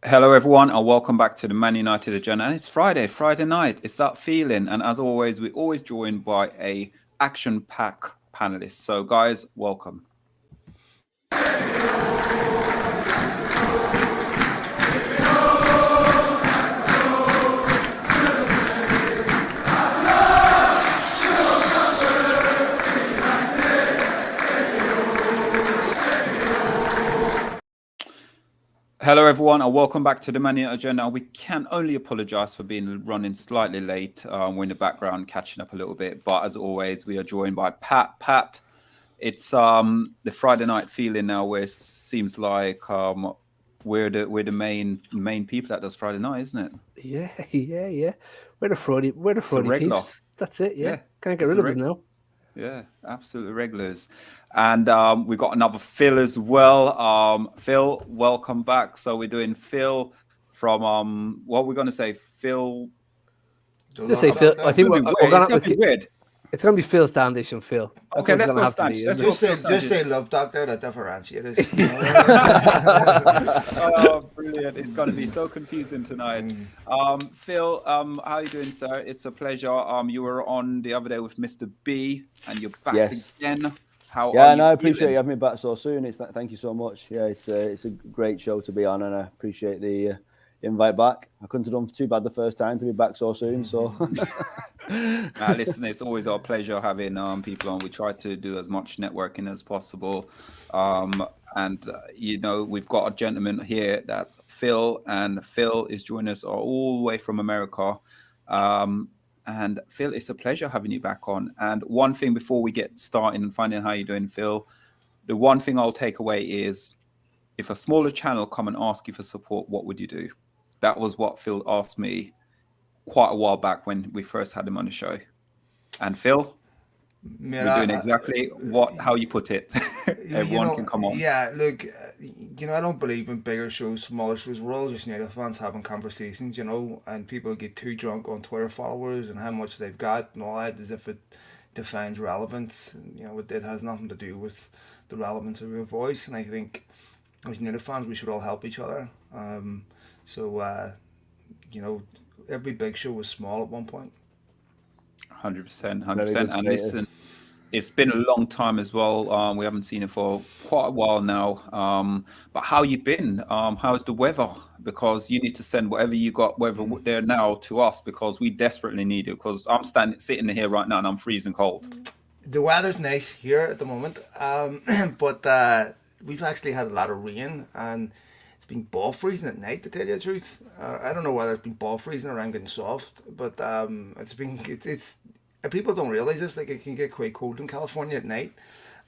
Hello, everyone, and welcome back to the Man United Agenda. And it's Friday night. It's that feeling. And as always, we're always joined by a action-packed panelist. So, guys, welcome. Hello, everyone, and welcome back to the Man United Agenda. We can only apologise for being running slightly late. We're in the background catching up a little bit, but as always, we are joined by Pat. Pat, it's the Friday night feeling now, where it seems like we're the main people that does Friday night, isn't it? Yeah. We're the Friday regular. peeps. That's it. Yeah. Can't get It's rid a of us now. Yeah, absolutely regulars. And we got another Phil as well. Phil, welcome back. So we're doing Phil from what we're going to say, Phil. Just say Phil. I think It's going to be weird. It's going to be Phil's Foundation Phil. That's Okay, let's go have to be, just say love doctor that differentiates. Oh, brilliant. It's going to be so confusing tonight. Phil, how are you doing, sir? It's a pleasure. You were on the other day with Mr. B, and you're back again. How are you I appreciate you having me back so soon. Thank you so much. Yeah, it's a great show to be on, and I appreciate the invite back. I couldn't have done too bad the first time to be back so soon. So, listen, it's always our pleasure having people on. We try to do as much networking as possible, and we've got a gentleman here that's Phil, and Phil is joining us all the way from America. And Phil, it's a pleasure having you back on. And one thing before we get started and finding how you're doing, Phil, the one thing I'll take away is, if a smaller channel come and ask you for support, what would you do? That was what Phil asked me quite a while back when we first had him on the show. And Phil, we're doing exactly how you put it. Everyone can come on. Yeah, look, I don't believe in bigger shows, smaller shows. We're all just United fans having conversations, and people get too drunk on Twitter followers and how much they've got and all that, as if it defines relevance. It has nothing to do with the relevance of your voice. And I think as United fans, we should all help each other. Every big show was small at one point. 100%. And listen, it's been a long time as well. We haven't seen it for quite a while now. But how you been? How's the weather? Because you need to send whatever you got, whether there now, to us, because we desperately need it. Because I'm sitting here right now and I'm freezing cold. The weather's nice here at the moment, but we've actually had a lot of rain, and it's been ball freezing at night, to tell you the truth. I don't know whether it's been ball freezing or I'm getting soft, but it's people don't realize this. Like, it can get quite cold in California at night.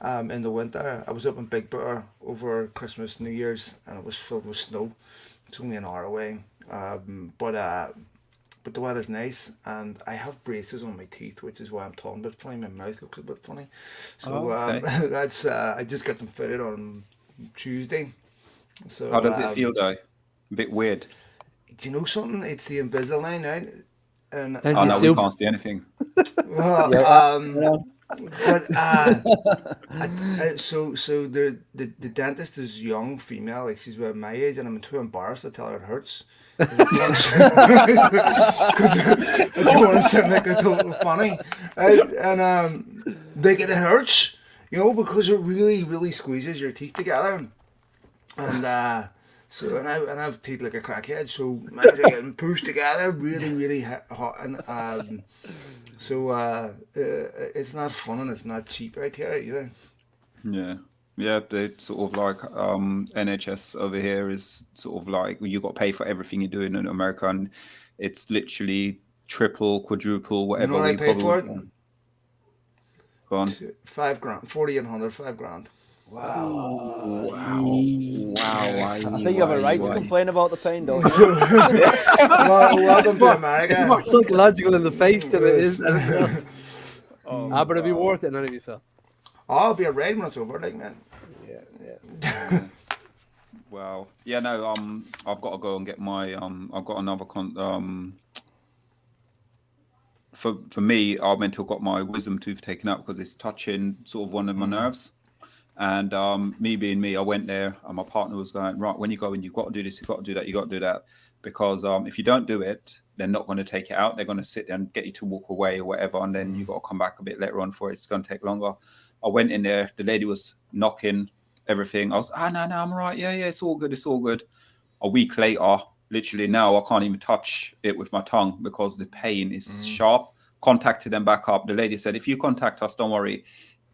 In the winter, I was up in Big Bear over Christmas, New Year's, and it was filled with snow. It's only an hour away, but the weather's nice, and I have braces on my teeth, which is why I'm talking a bit funny. My mouth looks a bit funny. So that's I just got them fitted on Tuesday. So how does it feel though? A bit weird. Do you know something? It's the Invisalign, right? And we can't see anything. Well, so the dentist is young female, like she's about my age, and I'm too embarrassed to tell her it hurts. Because I don't want to sound like a total funny, right? And it hurts, because it really, really squeezes your teeth together, and I have teeth like a crackhead, so mine are getting pushed together really, really hot, and it's not fun and it's not cheap out here either. Yeah, they sort of like NHS over here is sort of like you got to pay for everything you're doing in America, and it's literally triple, quadruple, whatever. You know what I paid for it? Go on. $5,000, 4,800, $5,000. Wow. I think you have a right to complain about the pain, don't you? Welcome to America. It's more psychological in the face than it is anything else. But it'd be worth it, none of you felt. I'll be a red when it's over, like, man. Yeah. Well, yeah, no, I've got to go and get my I've got another for me, I meant to have got my wisdom tooth taken out because it's touching sort of one of my nerves. And me being me, I went there, and my partner was going, right, when you go in, you've got to do this, you've got to do that, you've got to do that. Because if you don't do it, they're not going to take it out. They're going to sit there and get you to walk away or whatever. And then you've got to come back a bit later on for it. It's going to take longer. I went in there. The lady was knocking everything. I was, no, I'm right. Yeah, it's all good. It's all good. A week later, literally now, I can't even touch it with my tongue because the pain is sharp. Contacted them back up. The lady said, if you contact us, don't worry.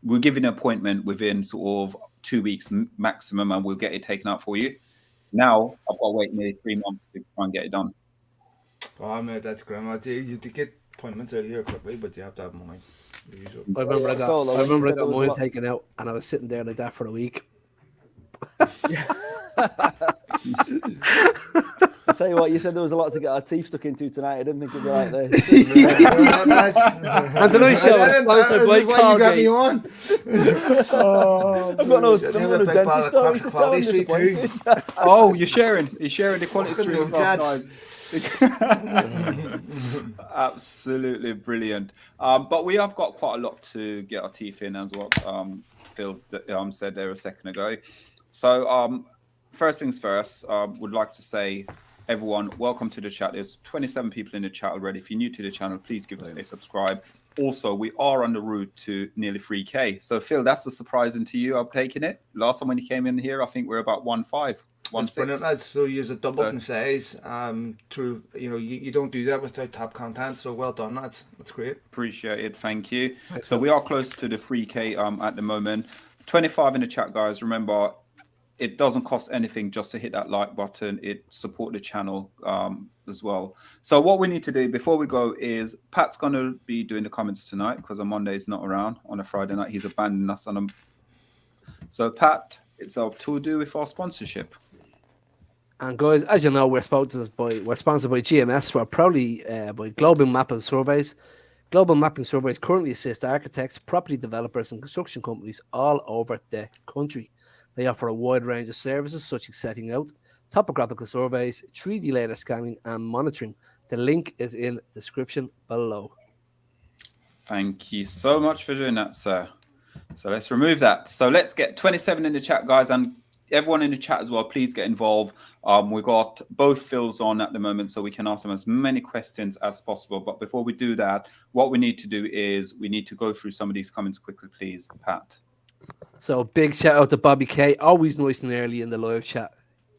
We'll give you an appointment within sort of 2 weeks maximum, and we'll get it taken out for you. Now I've got to wait nearly 3 months to try and get it done. Oh, mate, that's grim. You get appointments out here quickly, but you have to have money. I remember I got mine taken out, and I was sitting there like that for a week. I'll tell you what, you said there was a lot to get our teeth stuck into tonight. I didn't think it'd be like this. And tonight's show is sponsored by Colgate. You got me on. I've got no dentist stories to tell. I'm disappointed. Oh, you're sharing the quality stream with us, guys. Absolutely brilliant. But we have got quite a lot to get our teeth in, as what Phil said there a second ago. So first things first, would like to say, everyone, welcome to the chat. There's 27 people in the chat already. If you're new to the channel, please give us a subscribe. Also, we are on the route to nearly 3K. So, Phil, that's a surprising to you. I'm taking it. Last time when you came in here, I think we're about 1.5, 1.6. So you use a double in size. You don't do that without top content. So well done, lads. That's great. Appreciate it. Thank you. So we are close to the 3K at the moment. 25 in the chat, guys. Remember, it doesn't cost anything just to hit that like button. It support the channel as well. So what we need to do before we go is Pat's going to be doing the comments tonight because on Monday he's not around. On a Friday night, he's abandoned us. So Pat, it's up to do with our sponsorship. And guys, as you know, we're sponsored by GMS. We're proudly by Global Mapping Surveys. Global Mapping Surveys currently assist architects, property developers, and construction companies all over the country. They offer a wide range of services such as setting out, topographical surveys, 3D laser scanning, and monitoring. The link is in the description below. Thank you so much for doing that, sir. So let's remove that. So let's get 27 in the chat, guys, and everyone in the chat as well, please get involved. We've got both Phils on at the moment, so we can ask them as many questions as possible. But before we do that, what we need to do is we need to go through some of these comments quickly, please, Pat. So big shout out to Bobby K, always nice and early in the live chat.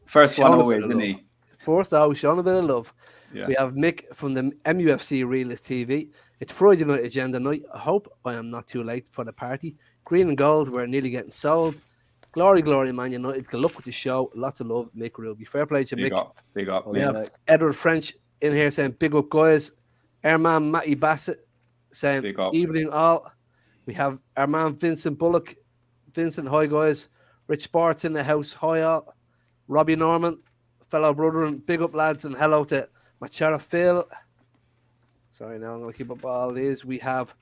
First one always, isn't he? First, always showing a bit of love. Yeah. We have Mick from the MUFC Realist TV. It's Friday night agenda night. I hope I am not too late for the party. Green and gold, we're nearly getting sold. Glory, Man United. Good luck with the show. Lots of love, Mick Ruby. Fair play to Mick. Big up. We have Edward French in here saying, big up, guys. Our man, Matty Bassett, saying, big up. Evening all. We have our man, Vincent Bullock. Vincent, hi, guys. Rich Sports in the house. Hi, all. Robbie Norman, fellow brother, and big up, lads. And hello to Machara Phil. Sorry, now I'm going to keep up all these. We have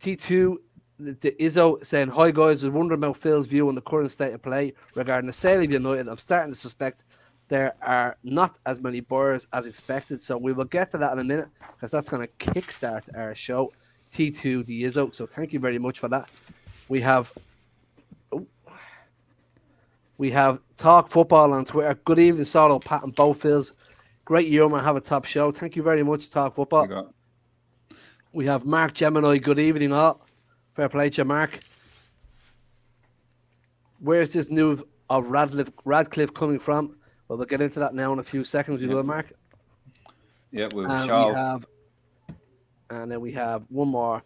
T2, the Izzo, saying, hi, guys. I was wondering about Phil's view on the current state of play regarding the sale of United. I'm starting to suspect there are not as many buyers as expected. So we will get to that in a minute because that's going to kickstart our show. T2, the Izzo. So thank you very much for that. We have Talk Football on Twitter. Good evening, Solo, Pat, and Bo Phils. Great humour. Have a top show. Thank you very much, Talk Football. We have Mark Gemini. Good evening, all. Fair play to you, Mark. Where's this news of Radcliffe coming from? Well, we'll get into that now in a few seconds. We will, Mark. Yeah, we shall. And then we have one more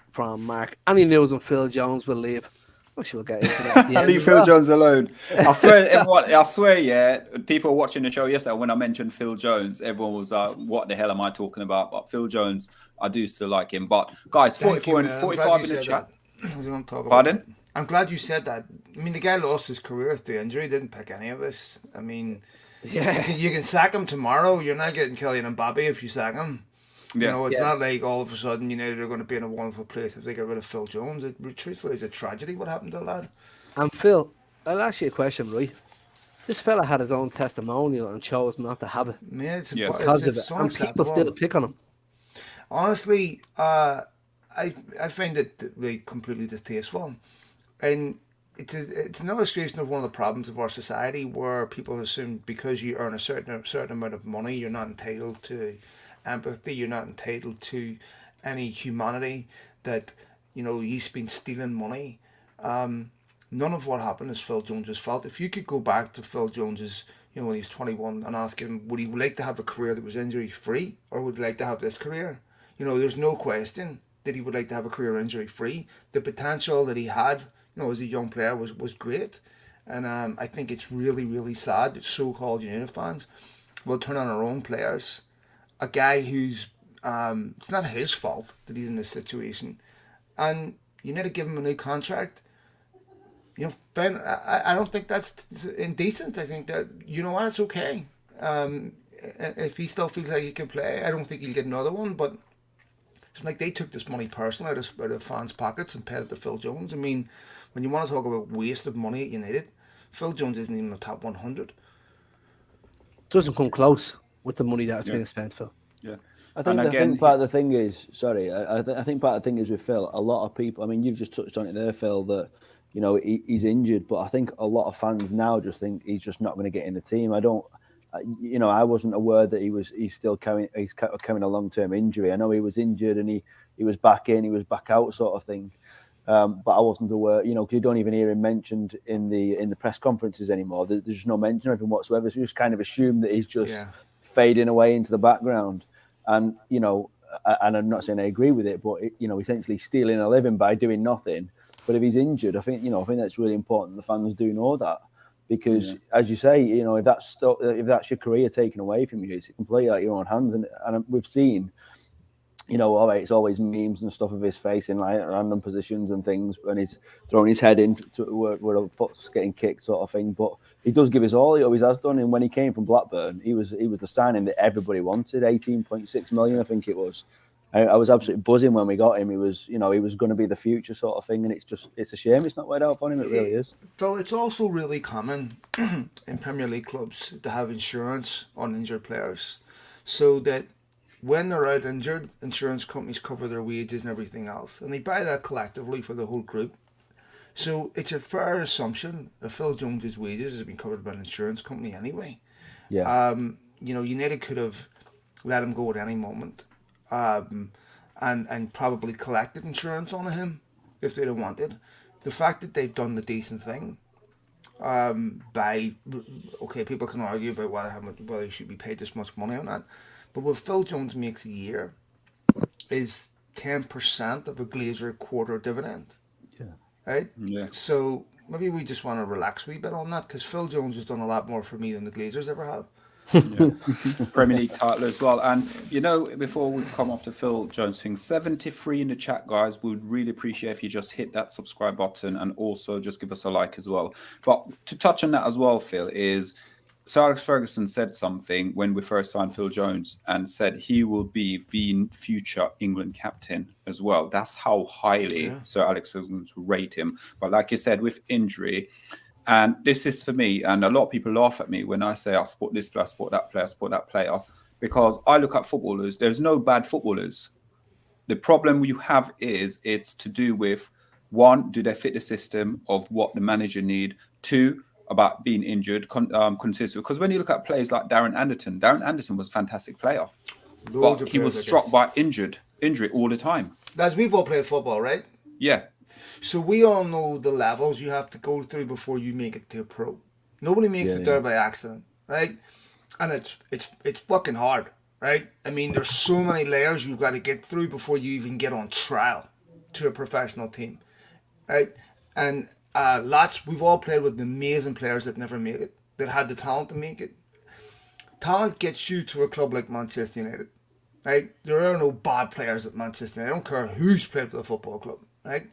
from Mark. Any news on Phil Jones will leave. I should get into that. Leave Phil Jones alone. I swear, yeah. People watching the show yesterday, when I mentioned Phil Jones, everyone was like, "What the hell am I talking about?" But Phil Jones, I do still like him. But guys, 44 and 45 in the chat. Pardon? I'm glad you said that. I mean, the guy lost his career with the injury. Didn't pick any of this. I mean, yeah, you can sack him tomorrow. You're not getting Kylian Mbappe if you sack him. You know, it's not like all of a sudden, they're going to be in a wonderful place if they get rid of Phil Jones. Truthfully, it's a tragedy what happened to the lad. And Phil, I'll ask you a question, right? This fella had his own testimonial and chose not to have it. Yeah, because of it. And people still pick on him. Honestly, I find it completely distasteful. And it's an illustration of one of the problems of our society, where people assume because you earn a certain amount of money, you're not entitled to empathy, you're not entitled to any humanity, that, you know, he's been stealing money. None of what happened is Phil Jones's fault. If you could go back to Phil Jones's, you know, when he was 21, and ask him, would he like to have a career that was injury free, or would he like to have this career? You know, there's no question that he would like to have a career injury free. The potential that he had, you know, as a young player was great. And I think it's really, really sad that so-called United fans will turn on our own players. A guy who's, it's not his fault that he's in this situation. And you need to give him a new contract. You know, Ben, I don't think that's indecent. I think that, you know what, it's okay. If he still feels like he can play, I don't think he'll get another one. But it's like they took this money personally out of fans' pockets and paid it to Phil Jones. I mean, when you want to talk about waste of money at United, Phil Jones isn't even in the top 100. Doesn't come close with the money that's being spent, Phil. Yeah. I think part of the thing is, I think part of the thing is with Phil, a lot of people, I mean, you've just touched on it there, Phil, that, you know, he's injured, but I think a lot of fans now just think he's just not going to get in the team. You know, I wasn't aware that he's still carrying a long-term injury. I know he was injured and he was back in, he was back out, sort of thing. But I wasn't aware, you know, because you don't even hear him mentioned in the press conferences anymore. There's just no mention of him whatsoever. So you just kind of assume that he's just fading away into the background. And, you know, and I'm not saying I agree with it, but, you know, essentially stealing a living by doing nothing. But if he's injured, I think that's really important. The fans do know that, because, as you say, you know, if that's your career taken away from you, it's completely out your own hands. And we've seen, you know, all right, it's always memes and stuff of his face in like random positions and things, and he's throwing his head in where a foot's getting kicked, sort of thing. But he does give his all. He always has done. And when he came from Blackburn, he was the signing that everybody wanted. 18.6 million, I think it was. I was absolutely buzzing when we got him. He was going to be the future, sort of thing. And it's a shame it's not worked out for him. It really is. Phil, it's also really common in Premier League clubs to have insurance on injured players, so that when they're out injured, insurance companies cover their wages and everything else, and they buy that collectively for the whole group. So it's a fair assumption that Phil Jones's wages have been covered by an insurance company anyway. Yeah. You know, United could have let him go at any moment, and probably collected insurance on him if they'd have wanted. The fact that they've done the decent thing, people can argue about whether he should be paid this much money on that. But what Phil Jones makes a year is 10% of a Glazer quarter dividend. Yeah. Right? Yeah. So maybe we just want to relax a wee bit on that, because Phil Jones has done a lot more for me than the Glazers ever have. Premier League title as well. And, you know, before we come off the Phil Jones thing, 73 in the chat, guys. We would really appreciate if you just hit that subscribe button and also just give us a like as well. But to touch on that as well, Phil, is Sir Alex Ferguson said something when we first signed Phil Jones and said he will be the future England captain as well. That's how highly Sir Alex is going to rate him. But like you said, with injury, and this is for me, and a lot of people laugh at me when I say I support this player, I support that player, I support that player, because I look at footballers. There's no bad footballers. The problem you have is it's to do with, one, do they fit the system of what the manager need? Two, about being injured consistently. Because when you look at players like Darren Anderton was a fantastic player, but he was struck by injury all the time. As we've all played football, right? Yeah. So we all know the levels you have to go through before you make it to a pro. Nobody makes it there by accident, right? And it's fucking hard, right? I mean, there's so many layers you've got to get through before you even get on trial to a professional team, right? And we've all played with amazing players that never made it, that had the talent to make it. Talent gets you to a club like Manchester United, right? There are no bad players at Manchester United. I don't care who's played for the football club, right?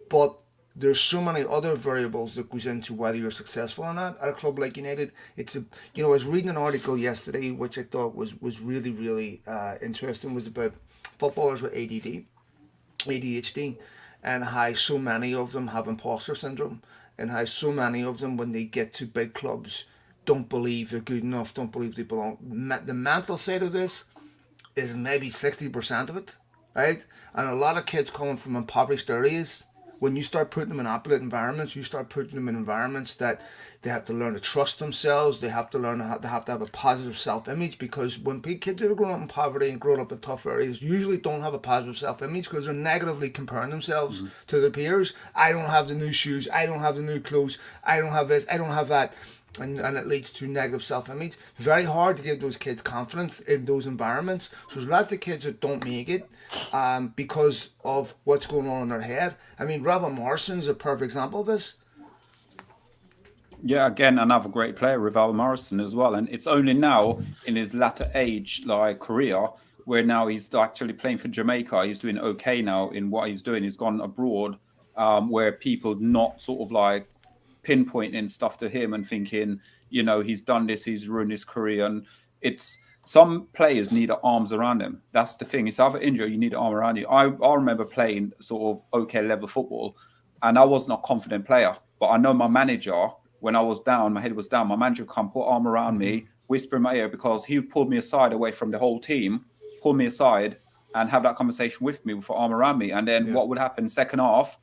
But there's so many other variables that goes into whether you're successful or not at a club like United. I was reading an article yesterday which I thought was really, really interesting. Was about footballers with ADHD, and how so many of them have imposter syndrome, and how so many of them, when they get to big clubs, don't believe they're good enough, don't believe they belong. The mental side of this is maybe 60% of it, right? And a lot of kids coming from impoverished areas when you start putting them in opulent environments, you start putting them in environments that they have to learn to trust themselves. They have to learn how to have a positive self-image, because when kids that are growing up in poverty and growing up in tough areas usually don't have a positive self-image because they're negatively comparing themselves to their peers. I don't have the new shoes. I don't have the new clothes. I don't have this. I don't have that. And it leads to negative self-image. It's very hard to give those kids confidence in those environments. So there's lots of kids that don't make it because of what's going on in their head. I mean, Ravel Morrison's a perfect example of this. Yeah, again, another great player, Ravel Morrison as well. And it's only now in his latter age, like career, where now he's actually playing for Jamaica. He's doing okay now in what he's doing. He's gone abroad where people not sort of like pinpointing stuff to him and thinking, you know, he's done this, he's ruined his career. And it's some players need arms around him. That's the thing. It's either injury, you need an arm around you. I remember playing sort of okay level football, and I wasn't a confident player. But I know my manager, when I was down, my head was down, my manager would come put arm around me, whisper in my ear, because he pulled me aside away from the whole team, pull me aside and have that conversation with me with an arm around me. And then what would happen second half,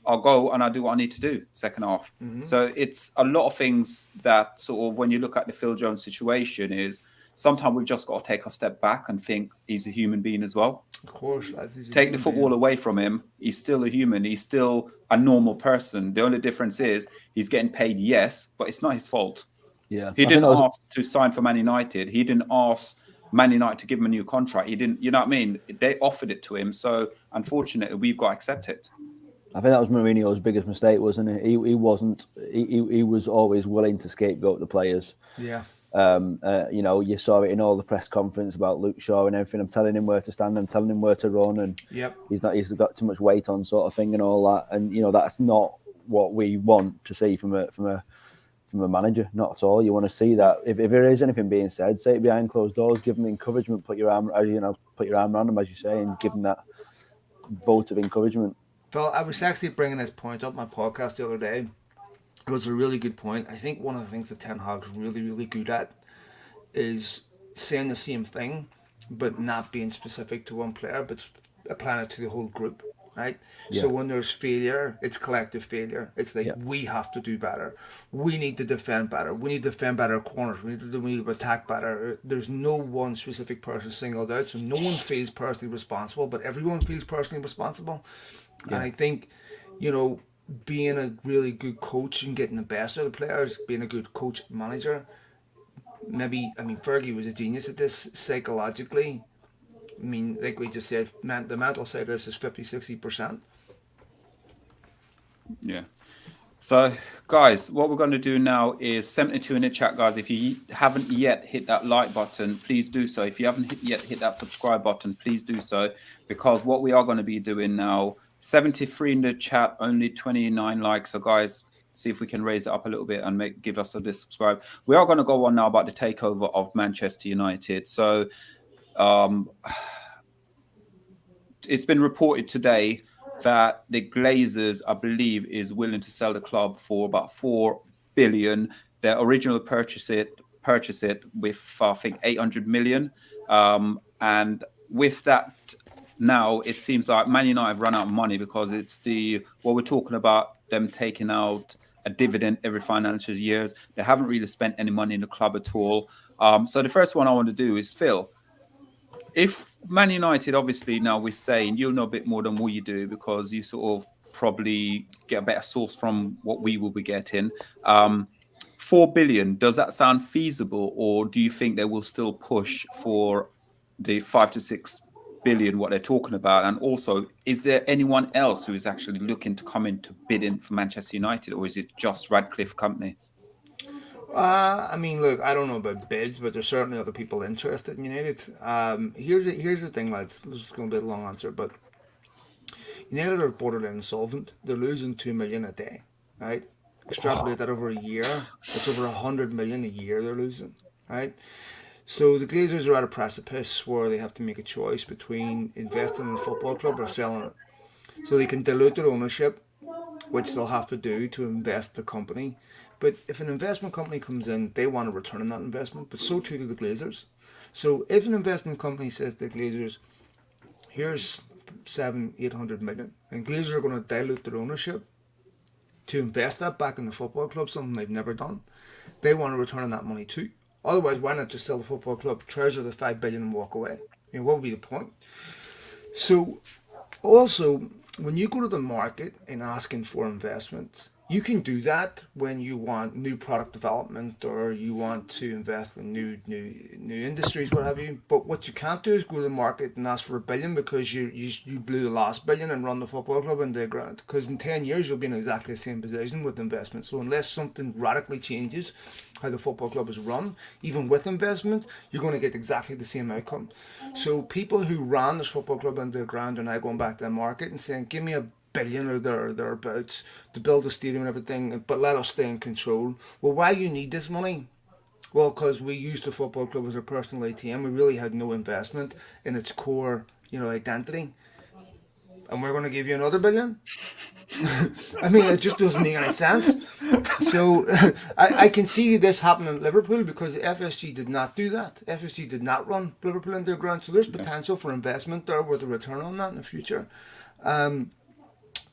I'll go and I do what I need to do second half. So it's a lot of things that sort of, when you look at the Phil Jones situation, is sometimes we've just got to take a step back and think he's a human being as well. Of course. Take the football away from him. He's still a human. He's still a normal person. The only difference is he's getting paid, yes, but it's not his fault. Yeah. He didn't ask to sign for Man United. He didn't ask Man United to give him a new contract. He didn't, you know what I mean? They offered it to him. So unfortunately, we've got to accept it. I think that was Mourinho's biggest mistake, wasn't it? He was always willing to scapegoat the players. Yeah. You know, you saw it in all the press conference about Luke Shaw and everything. I'm telling him where to stand. I'm telling him where to run, and he's got too much weight on, sort of thing, and all that. And you know, that's not what we want to see from a manager. Not at all. You want to see that if there is anything being said, say it behind closed doors. Give them encouragement. Put your arm around them, as you say, and give them that vote of encouragement. Phil, I was actually bringing this point up on my podcast the other day. It was a really good point. I think one of the things that Ten Hag's really, really good at is saying the same thing, but not being specific to one player, but applying it to the whole group, right? Yeah. So when there's failure, it's collective failure. It's like, we have to do better. We need to defend better. We need to defend better corners. We need to attack better. There's no one specific person singled out, so no one feels personally responsible, but everyone feels personally responsible. Yeah. And I think, you know, being a really good coach and getting the best out of the players, being a good coach manager, Fergie was a genius at this psychologically. I mean, like we just said, the mental side of this is 50-60%. Yeah. So, guys, what we're going to do now is 72 in the chat, guys. If you haven't yet hit that like button, please do so. If you haven't yet hit that subscribe button, please do so. Because what we are going to be doing now, 73 in the chat, only 29 likes. So, guys, see if we can raise it up a little bit and give us a subscribe. We are going to go on now about the takeover of Manchester United. So, it's been reported today that the Glazers, I believe, is willing to sell the club for about 4 billion. Their original purchase it with, I think, 800 million. And with that, now it seems like Man United have run out of money, because it's what we're talking about, them taking out a dividend every financial years. They haven't really spent any money in the club at all. So the first one I want to do is, Phil, if Man United, obviously now we're saying you'll know a bit more than we do, because you sort of probably get a better source from what we will be getting. 4 billion, does that sound feasible, or do you think they will still push for the 5 to 6 billion, what they're talking about? And also, is there anyone else who is actually looking to come into bidding for Manchester United, or is it just Ratcliffe company? Look, I don't know about bids, but there's certainly other people interested in United. Here's the thing, lads. This is going to be a long answer, but United are borderline insolvent. They're losing 2 million a day, right? Extrapolate that over a year, it's over 100 million a year they're losing, right? So the Glazers are at a precipice where they have to make a choice between investing in a football club or selling it. So they can dilute their ownership, which they'll have to do to invest in the company. But if an investment company comes in, they want a return on that investment, but so too do the Glazers. So if an investment company says to the Glazers, here's 700-800 million. And Glazers are going to dilute their ownership to invest that back in the football club, something they've never done. They want to return on that money too. Otherwise, why not just sell the football club, treasure the 5 billion and walk away? What would be the point? So, also, when you go to the market and asking for investment, you can do that when you want new product development or you want to invest in new industries, what have you. But what you can't do is go to the market and ask for $1 billion because you blew the last $1 billion and run the football club into the ground. Because in 10 years you'll be in exactly the same position with investment. So unless something radically changes how the football club is run, even with investment, you're going to get exactly the same outcome. So people who ran this football club into the ground are now going back to the market and saying, give me $1 billion or thereabouts to build a stadium and everything, but let us stay in control. Well, why you need this money? Well, because we used the football club as a personal ATM. We really had no investment in its core, identity. And we're going to give you another $1 billion? I mean, it just doesn't make any sense. So I can see this happening in Liverpool because FSG did not do that. FSG did not run Liverpool into the ground. So there's potential for investment there with a return on that in the future.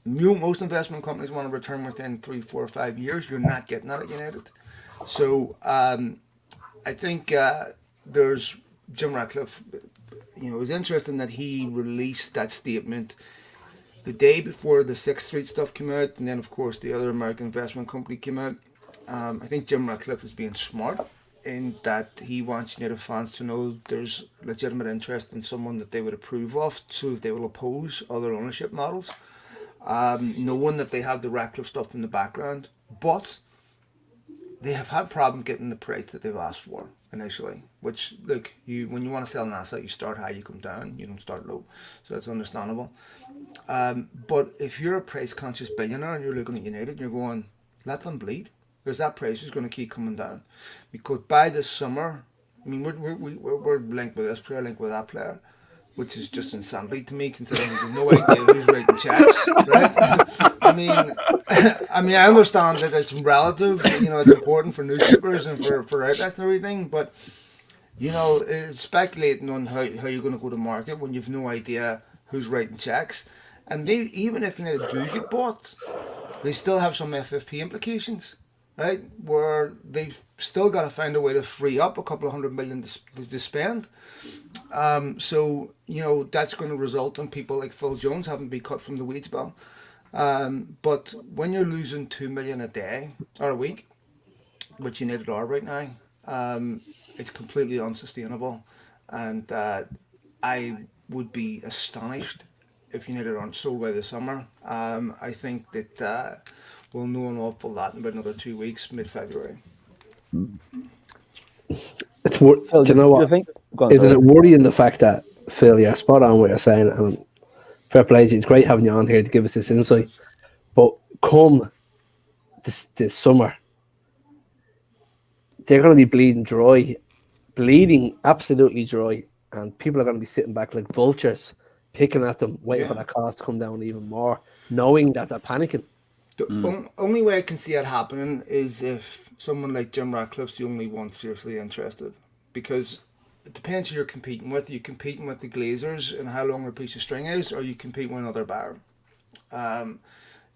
Most investment companies want to return within 3, 4, 5 years. You're not getting that at United. So I think there's Jim Ratcliffe. It was interesting that he released that statement the day before the 6th Street stuff came out, and then of course the other American investment company came out. I think Jim Ratcliffe is being smart in that he wants United fans to know there's legitimate interest in someone that they would approve of, so that they will oppose other ownership models. Knowing that they have the Ratcliffe stuff in the background, but they have had problem getting the price that they've asked for initially. Which, look, when you want to sell an asset, you start high, you come down, you don't start low. So that's understandable. But if you're a price-conscious billionaire and you're looking at United, and you're going, let them bleed, because that price is going to keep coming down. Because by this summer, I mean, we're linked with this player, linked with that player, which is just insanity to me, considering there's no idea who's writing checks, right? I mean, I understand that it's relative, it's important for newspapers and for outlets and everything, but, it's speculating on how you're going to go to market when you've no idea who's writing checks. And even if they do get bought, they still have some FFP implications, right? Where they've still got to find a way to free up a couple of $100 million to spend. So, that's going to result in people like Phil Jones having to be cut from the wage bill. But when you're losing $2 million a day or a week, which United are right now, it's completely unsustainable. And I would be astonished if United aren't sold by the summer. I think that we'll know an awful lot in about another 2 weeks, mid-February. It's do you know what? Isn't it worrying the fact that, Phil, you're spot on what you're saying, and fair play to you. It's great having you on here to give us this insight. But come this summer, they're going to be bleeding absolutely dry, and people are going to be sitting back like vultures, picking at them, waiting for that cost to come down even more, knowing that they're panicking. The only way I can see it happening is if someone like Jim Ratcliffe's the only one seriously interested, because it depends who you're competing with. Are you competing with the Glazers and how long a piece of string is, or you compete with another buyer?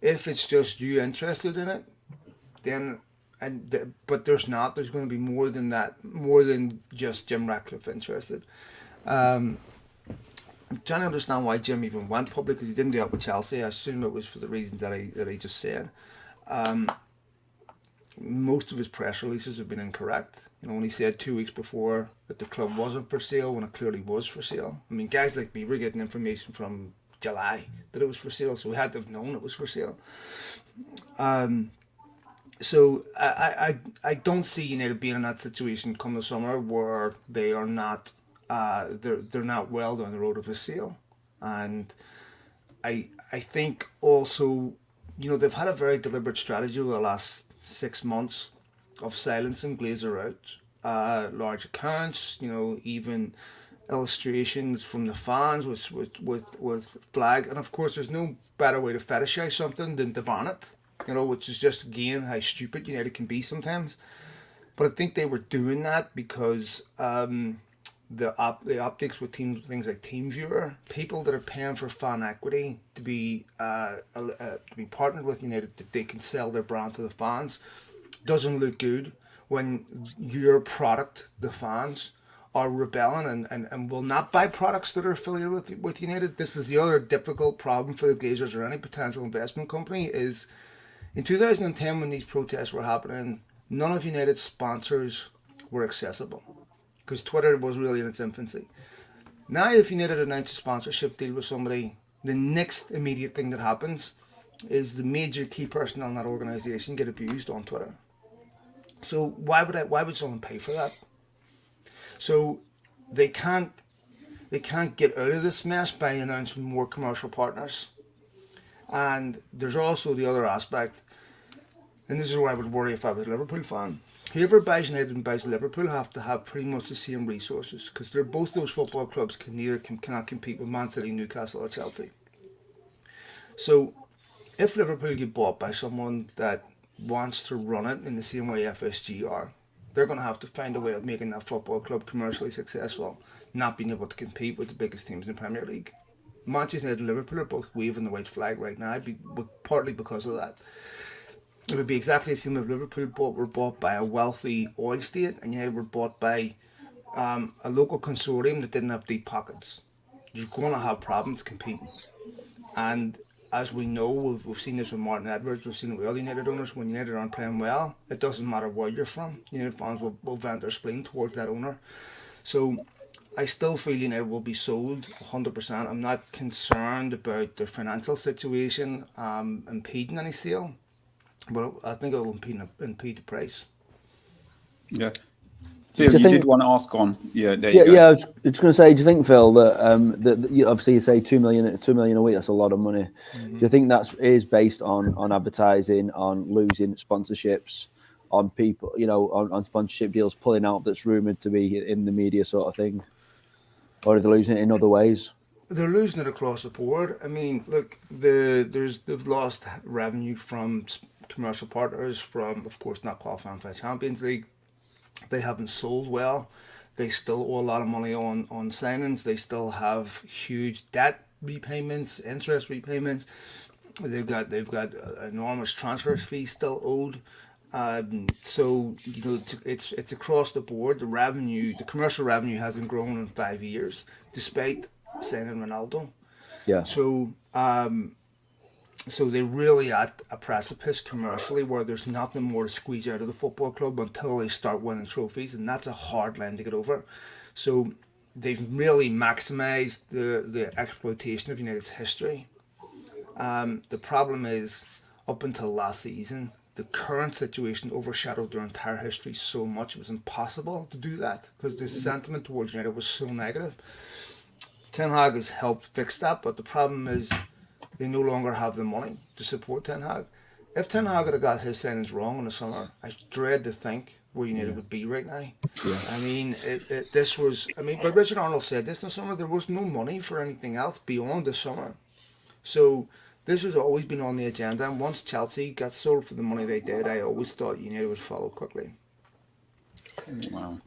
If it's just you interested in it, then but there's going to be more than that, more than just Jim Ratcliffe interested. I'm trying to understand why Jim even went public, because he didn't do it with Chelsea. I assume it was for the reasons that I just said. Most of his press releases have been incorrect. When he said 2 weeks before that the club wasn't for sale, when it clearly was for sale. I mean, guys like me were getting information from July that it was for sale, so we had to have known it was for sale. So I don't see United being in that situation come the summer where they are not they're not well down the road of a sale. And I think also, they've had a very deliberate strategy over the last 6 months of silencing Glazer out. Large accounts, even illustrations from the fans with flag. And of course, there's no better way to fetishize something than to ban it, which is just, again, how stupid United can be sometimes. But I think they were doing that because the optics with things like TeamViewer, people that are paying for fan equity to be partnered with United, that they can sell their brand to the fans, doesn't look good when your product, the fans, are rebelling and will not buy products that are affiliated with United. This is the other difficult problem for the Glazers or any potential investment company is in 2010 when these protests were happening, none of United's sponsors were accessible because Twitter was really in its infancy. Now if United announce a sponsorship deal with somebody, the next immediate thing that happens is the major key personnel in that organisation get abused on Twitter. So why would someone pay for that? So they can't get out of this mess by announcing more commercial partners. And there's also the other aspect, and this is where I would worry if I was a Liverpool fan. Whoever buys United and buys Liverpool have to have pretty much the same resources because they're both those football clubs cannot compete with Man City, Newcastle, or Chelsea. So if Liverpool get bought by someone that wants to run it in the same way FSG are, they're going to have to find a way of making that football club commercially successful, not being able to compete with the biggest teams in the Premier League. Manchester United and Liverpool are both waving the white flag right now, partly because of that. It would be exactly the same if Liverpool were bought by a wealthy oil state and United were bought by a local consortium that didn't have deep pockets. You're going to have problems competing. And as we know, we've seen this with Martin Edwards, we've seen it with other United owners. When United aren't playing well, it doesn't matter where you're from. United fans will vent their spleen towards that owner. So I still feel United will be sold 100%. I'm not concerned about their financial situation impeding any sale, but I think it will impede the price. Yeah. Phil, you did want to ask on. Yeah, there you go. Yeah, I was just going to say, do you think, Phil, that obviously you say 2 million a week, that's a lot of money. Mm-hmm. Do you think that is based on advertising, on losing sponsorships, on people, on sponsorship deals pulling out that's rumoured to be in the media sort of thing? Or are they losing it in other ways? They're losing it across the board. I mean, look, they've lost revenue from commercial partners, from, of course, not qualifying for the Champions League. They haven't sold well. They still owe a lot of money on signings. They still have huge debt repayments, interest repayments. They've got enormous transfer fees still owed. So it's across the board. The commercial revenue hasn't grown in 5 years, despite signing Ronaldo. Yeah. So they're really at a precipice commercially where there's nothing more to squeeze out of the football club until they start winning trophies, and that's a hard line to get over. So they've really maximised the exploitation of United's history. The problem is, up until last season, the current situation overshadowed their entire history so much it was impossible to do that because the sentiment towards United was so negative. Ten Hag has helped fix that, but the problem is they no longer have the money to support Ten Hag. If Ten Hag had got his signings wrong in the summer, I dread to think where United would be right now. Yeah. I mean, but Richard Arnold said this in the summer, there was no money for anything else beyond the summer. So this has always been on the agenda, and once Chelsea got sold for the money they did, I always thought United would follow quickly. Wow.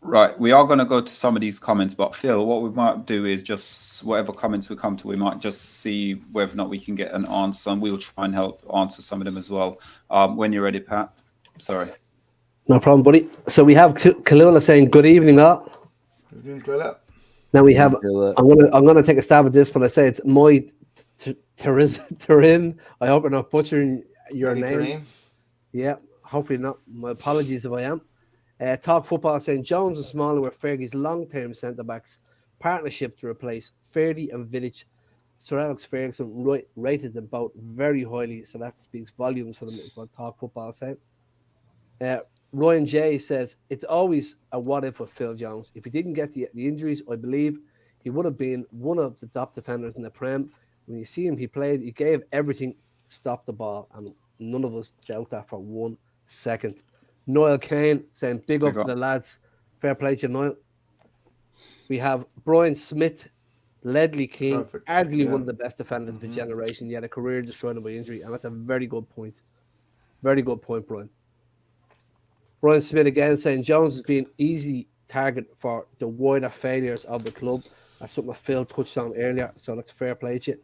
Right, we are going to go to some of these comments, but Phil, what we might do is just whatever comments we come to, we might just see whether or not we can get an answer, and we'll try and help answer some of them as well. When you're ready, Pat. Sorry. No problem, buddy. So we have CALLULA saying, good evening, all. Now we have, I'm gonna take a stab at this, but I say it's my Tarin. I hope I'm not butchering your name. Tarin. Yeah, hopefully not. My apologies if I am. Talk Football saying Jones and Smalley were Fergie's long-term centre-backs partnership to replace Ferdy and Vidic. Sir Alex Ferguson rated them both very highly, so that speaks volumes for them, is what Talk Football saying. Ryan J says, it's always a what-if with Phil Jones. If he didn't get the injuries, I believe he would have been one of the top defenders in the Prem. When you see him, he gave everything to stop the ball, and none of us doubt that for 1 second. Noel Kane saying, big up to the lads. Fair play to Noel. We have Brian Smith, Ledley King, arguably one of the best defenders of the generation, yet a career destroyed by injury, and that's a very good point. Very good point, Brian. Brian Smith again saying, Jones has been easy target for the wider failures of the club. That's something that Phil touched on earlier, so that's fair play to you.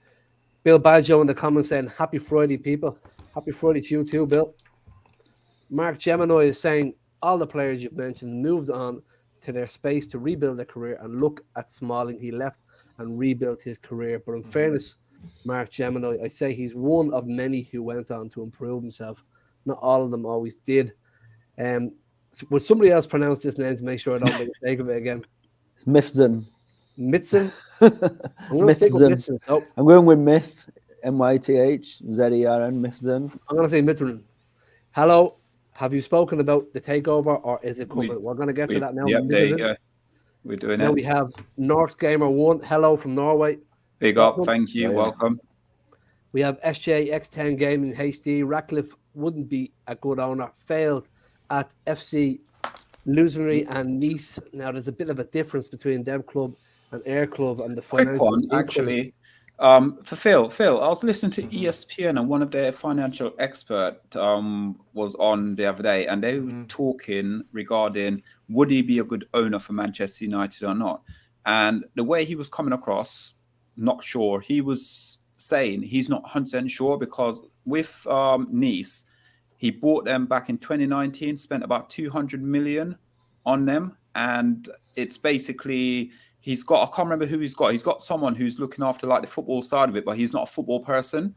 Bill Badjo in the comments saying, happy Friday, people. Happy Friday to you too, Bill. Mark Gemini is saying, all the players you've mentioned moved on to their space to rebuild their career, and look at Smalling. He left and rebuilt his career. But in fairness, Mark Gemini, I say he's one of many who went on to improve himself. Not all of them always did. Would somebody else pronounce this name to make sure I don't make a mistake of it again? It's Mifzen. Mitson? I'm going to stick with Mitson. So I'm going with Myth, MYTHZERN, Mifzen. I'm going to say Mitron. Hello. Have you spoken about the takeover, or is it coming? We're going to get to that now. Yep, there you go. We're doing now it. We have North Gamer 1. Hello from Norway. Big up. Thank you. Welcome. We have SJX10 Gaming HD. Ratcliffe wouldn't be a good owner. Failed at FC Lusenry and Nice. Now, there's a bit of a difference between Dev Club and Air Club and the financial. Quick one, actually. For Phil, I was listening to ESPN, and one of their financial expert was on the other day, and they were talking regarding would he be a good owner for Manchester United or not. And the way he was coming across, not sure. He was saying he's not 100% sure because with Nice, he bought them back in 2019, spent about 200 million on them, and it's basically. He's got, I can't remember who he's got. He's got someone who's looking after like the football side of it, but he's not a football person.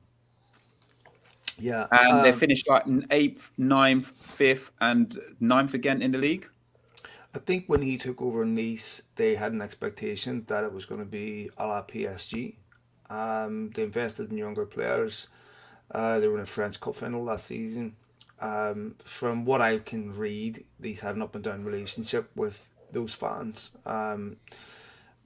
Yeah. And they finished like 8th, 9th, 5th, and 9th again in the league. I think when he took over Nice, they had an expectation that it was going to be a la PSG. They invested in younger players. They were in a French Cup final last season. From what I can read, these had an up and down relationship with those fans.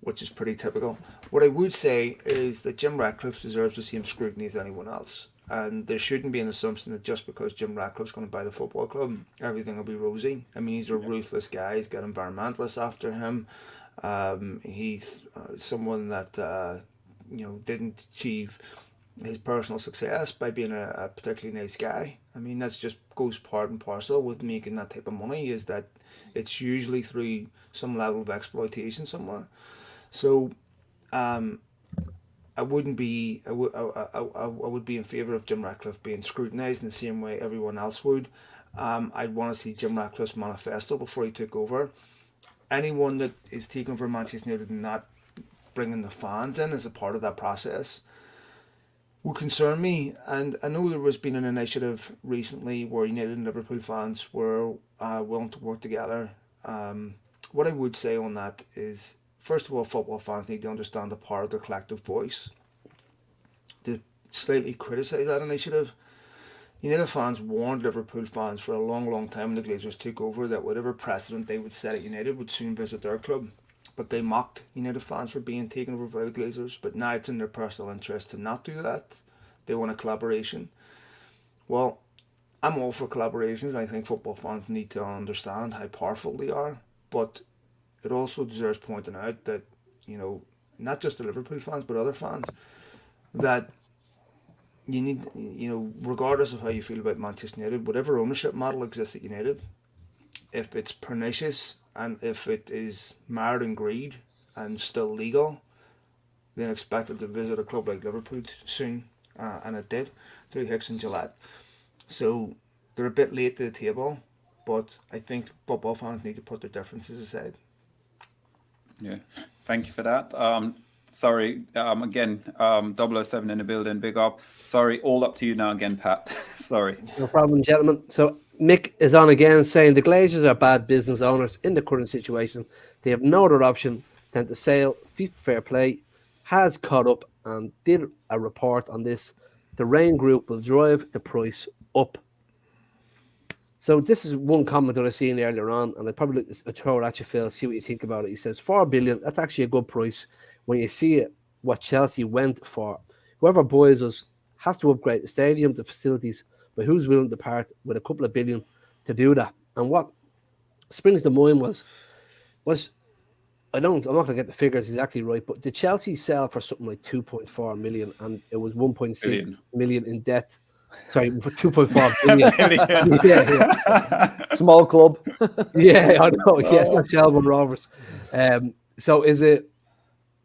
Which is pretty typical. What I would say is that Jim Ratcliffe deserves the same scrutiny as anyone else. And there shouldn't be an assumption that just because Jim Ratcliffe's going to buy the football club, everything will be rosy. I mean, he's a ruthless guy. He's got environmentalists after him. He's someone that, didn't achieve his personal success by being a particularly nice guy. I mean, that's just goes part and parcel with making that type of money, is that it's usually through some level of exploitation somewhere. So, I would be in favour of Jim Ratcliffe being scrutinised in the same way everyone else would. I'd want to see Jim Ratcliffe's manifesto before he took over. Anyone that is taking over Manchester United and not bringing the fans in as a part of that process would concern me. And I know there has been an initiative recently where United and Liverpool fans were willing to work together. What I would say on that is, first of all, football fans need to understand the power of their collective voice. To slightly criticise that initiative, United fans warned Liverpool fans for a long, long time when the Glazers took over that whatever precedent they would set at United would soon visit their club. But they mocked United fans for being taken over by the Glazers. But now it's in their personal interest to not do that. They want a collaboration. Well, I'm all for collaborations. I think football fans need to understand how powerful they are. But it also deserves pointing out that, not just the Liverpool fans, but other fans, that you need, regardless of how you feel about Manchester United, whatever ownership model exists at United, if it's pernicious and if it is mired in greed and still legal, then expect it to visit a club like Liverpool soon, and it did, through Hicks and Gillette. So they're a bit late to the table, but I think football fans need to put their differences aside. Yeah, thank you for that. Sorry, again, 007 in the building, big up. Sorry, all up to you now again, Pat. Sorry. No problem, gentlemen. So Mick is on again saying the Glazers are bad business owners in the current situation. They have no other option than to sell. FIFA Fair Play has caught up and did a report on this. The Rain Group will drive the price up. So this is one comment that I seen earlier on, and I'd probably throw it at you, Phil, see what you think about it. He says 4 billion, that's actually a good price when you see it, what Chelsea went for. Whoever buys us has to upgrade the stadium, the facilities, but who's willing to part with a couple of billion to do that? And what springs to mind was I'm not going to get the figures exactly right, but did Chelsea sell for something like 2.4 million and it was 1.6 million in debt Sorry, 2.4 billion. Yeah. Small club. Yeah, I know. Yeah, it's not Shelbourne Rovers. So is it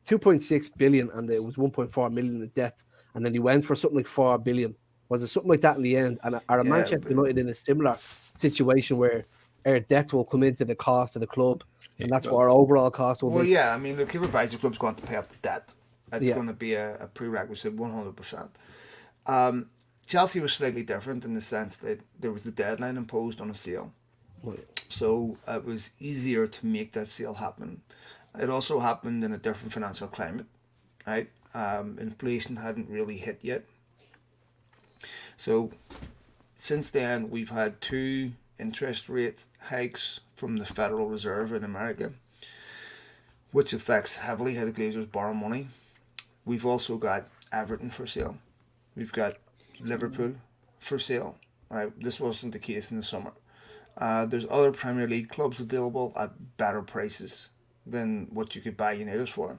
2.6 billion and it was 1.4 million in debt, and then he went for something like 4 billion? Was it something like that in the end? And are Manchester United in a similar situation where our debt will come into the cost of the club, and that's what our overall cost will Well, be? yeah, I mean, look, every budget club's going to pay off the debt. That's Yeah. going to be a prerequisite, 100%. Chelsea was slightly different in the sense that there was the deadline imposed on a sale. So it was easier to make that sale happen. It also happened in a different financial climate, right? Inflation hadn't really hit yet. So since then, we've had 2 interest rate hikes from the Federal Reserve in America, which affects heavily how the Glazers borrow money. We've also got Everton for sale. We've got Liverpool for sale. Right, this wasn't the case in the summer. There's other Premier League clubs available at better prices than what you could buy United for.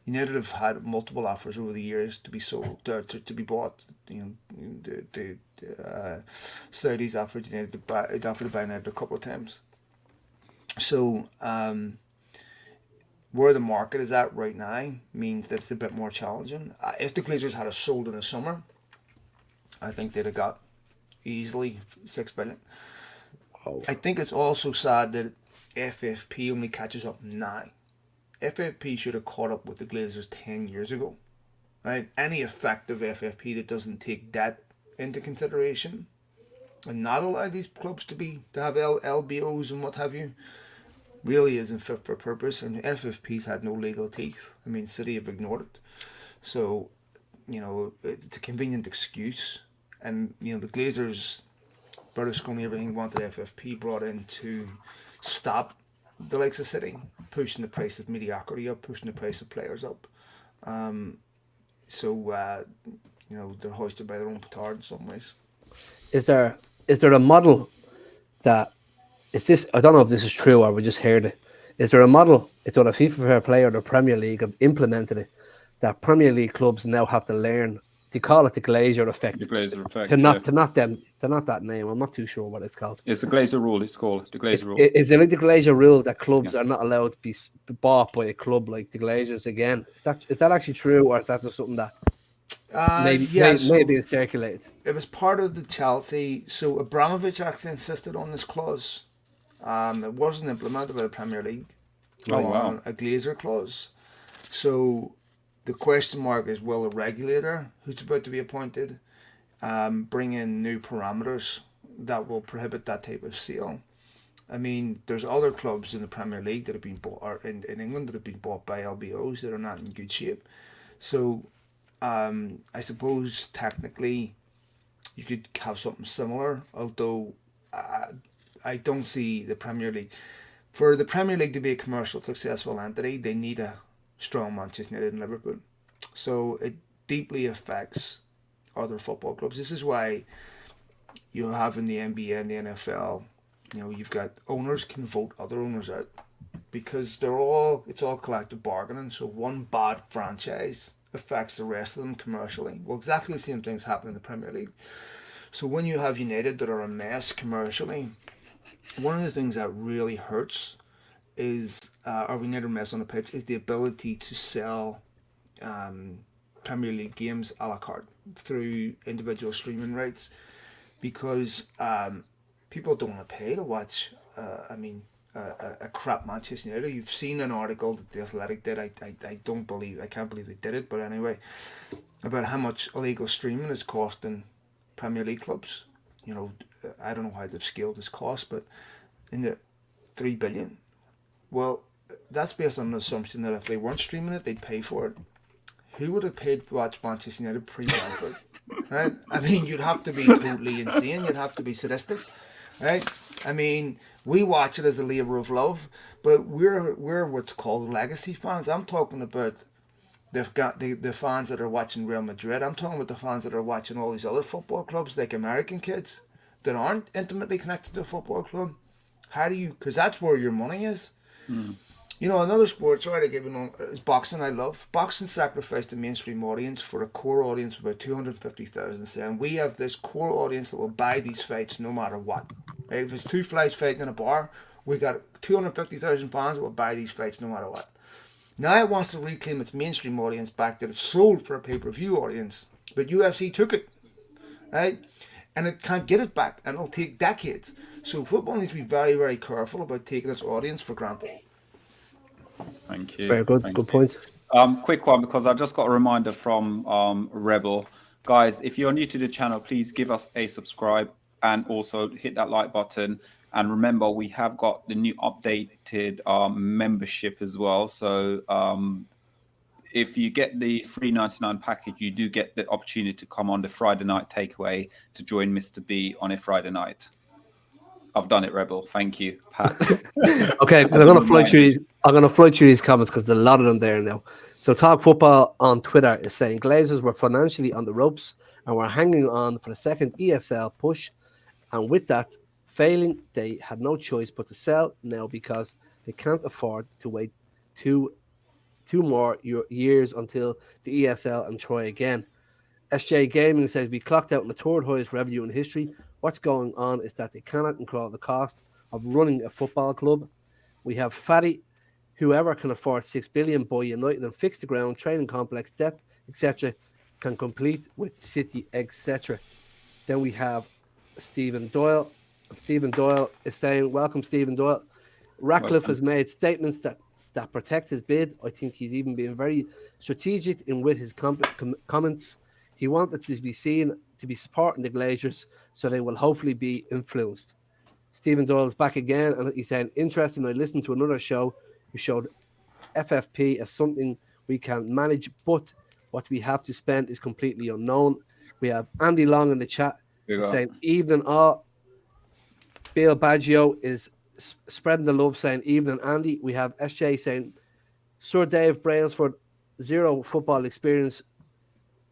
United have had multiple offers over the years to be sold, to be bought. You know, the Saudis offered United to buy United a couple of times. So where the market is at right now means that it's a bit more challenging. If the Glazers had us sold in the summer, I think they'd have got easily 6 billion. Oh. I think it's also sad that FFP only catches up now. FFP should have caught up with the Glazers 10 years ago. Right? Any effective FFP that doesn't take debt into consideration and not allow these clubs to have LBOs and what have you really isn't fit for purpose. And FFP's had no legal teeth. I mean, City have ignored it. So, you know, it's a convenient excuse. And, you know, the Glazers, Berlusconi, everything wanted FFP brought in to stop the likes of City pushing the price of mediocrity up, pushing the price of players up. You know, they're hoisted by their own petard in some ways. Is there a model that is this? I don't know if this is true or we just heard it. Is there a model? It's on a FIFA Fair Play or the Premier League have implemented it that Premier League clubs now have to learn. They call it the Glazer effect. The Glazer effect. To not that name. I'm not too sure what it's called. It's the Glazer rule. It's called the Glazer rule. Is it like the Glazer rule that clubs are not allowed to be bought by a club like the Glazers again? Is that actually true, or is that just something that maybe it's circulated? It was part of the Chelsea. So Abramovich actually insisted on this clause. It wasn't implemented by the Premier League. Oh, wow. A Glazer clause. So the question mark is, will a regulator who's about to be appointed bring in new parameters that will prohibit that type of sale? I mean, there's other clubs in the Premier League that have been bought, or in England that have been bought by LBOs that are not in good shape. So I suppose technically you could have something similar, although I don't see the Premier League. For the Premier League to be a commercial successful entity, they need a strong Manchester United and Liverpool. So it deeply affects other football clubs. This is why you have in the NBA and the NFL, you know, you've got owners can vote other owners out because it's all collective bargaining. So one bad franchise affects the rest of them commercially. Well, exactly the same things happen in the Premier League. So when you have United that are a mess commercially, one of the things that really hurts is, or we need a mess on the pitch, is the ability to sell Premier League games a la carte through individual streaming rights, because people don't want to pay to watch. A crap Manchester United. You've seen an article that the Athletic did. I can't believe they did it, but anyway, about how much illegal streaming is costing Premier League clubs. You know, I don't know how they've scaled this cost, but in the 3 billion. Well, that's based on the assumption that if they weren't streaming it, they'd pay for it. Who would have paid to watch Manchester United pre-Brentford? Right? I mean, you'd have to be totally insane. You'd have to be sadistic, right? I mean, we watch it as a labour of love, but we're what's called legacy fans. I'm talking about the fans that are watching Real Madrid. I'm talking about the fans that are watching all these other football clubs, like American kids that aren't intimately connected to a football club. How do you? Because that's where your money is. You know, another sport, sorry to give you one, is boxing. I love boxing. Sacrificed the mainstream audience for a core audience of about 250,000. Saying we have this core audience that will buy these fights no matter what. Right? If it's two flies fighting in a bar, we got 250,000 fans that will buy these fights no matter what. Now it wants to reclaim its mainstream audience back that it sold for a pay-per-view audience, but UFC took it, right? And it can't get it back, and it'll take decades. So football needs to be very, very careful about taking its audience for granted. Thank you. Very good. Thank Good you. point. Quick one, because I just got a reminder from Rebel. Guys, if you're new to the channel, please give us a subscribe and also hit that like button. And remember, we have got the new updated membership as well. So if you get the $3.99 package, you do get the opportunity to come on the Friday night takeaway to join Mr. B on a Friday night. I've done it, Rebel. Thank you, Pat. Okay, because I'm going to fly through these. I'm going to fly through these comments because there's a lot of them there now. So Talk Football on Twitter is saying Glazers were financially on the ropes and were hanging on for the second ESL push, and with that failing, they had no choice but to sell now because they can't afford to wait two more years until the ESL and try again. SJ Gaming says we clocked out in the third highest revenue in history. What's going on is that they cannot control the cost of running a football club. We have Fatty, whoever can afford 6 billion buy United and fix the ground, training complex, depth, etc., can complete with City, etc. Then we have Stephen Doyle. Stephen Doyle is saying, welcome, Stephen Doyle. Ratcliffe has made statements that protect his bid. I think he's even been very strategic in with his comments. He wanted to be seen to be supporting the Glazers, so they will hopefully be influenced. Stephen Doyle is back again, and he's saying, interesting, I listened to another show who showed FFP as something we can manage, but what we have to spend is completely unknown. We have Andy Long in the chat saying, evening all. Bill Baggio is spreading the love, saying, evening Andy. We have SJ saying, Sir Dave Brailsford, zero football experience,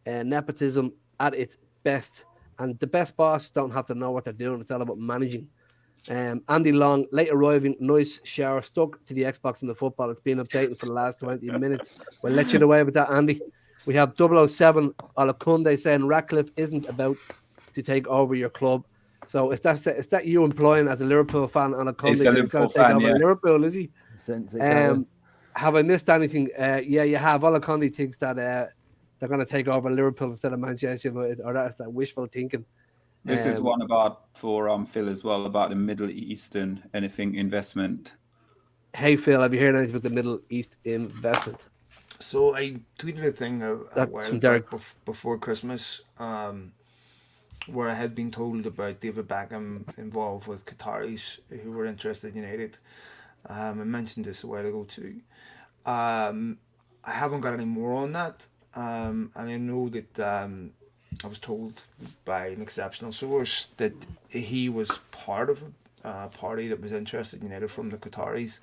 nepotism at its best, and the best boss don't have to know what they're doing. It's all about managing. Andy Long, late arriving, nice shower, stuck to the Xbox and the football. It's been updating for the last 20 minutes. We'll let you get away with that, Andy. We have 007 Olakunde saying Ratcliffe isn't about to take over your club. So is that you implying as a Liverpool fan, Olakunde, He's a Liverpool fan, yeah. Liverpool, is he? Have I missed anything? Yeah, you have. Olakunde thinks that they're going to take over Liverpool instead of Manchester United, or that's that wishful thinking. This is one for Phil as well, about the Middle Eastern anything investment. Hey Phil, have you heard anything about the Middle East investment? So I tweeted a thing a while back before Christmas, where I had been told about David Beckham involved with Qataris who were interested in United. I mentioned this a while ago too. I haven't got any more on that, and I know that I was told by an exceptional source that he was part of a party that was interested in United from the Qataris.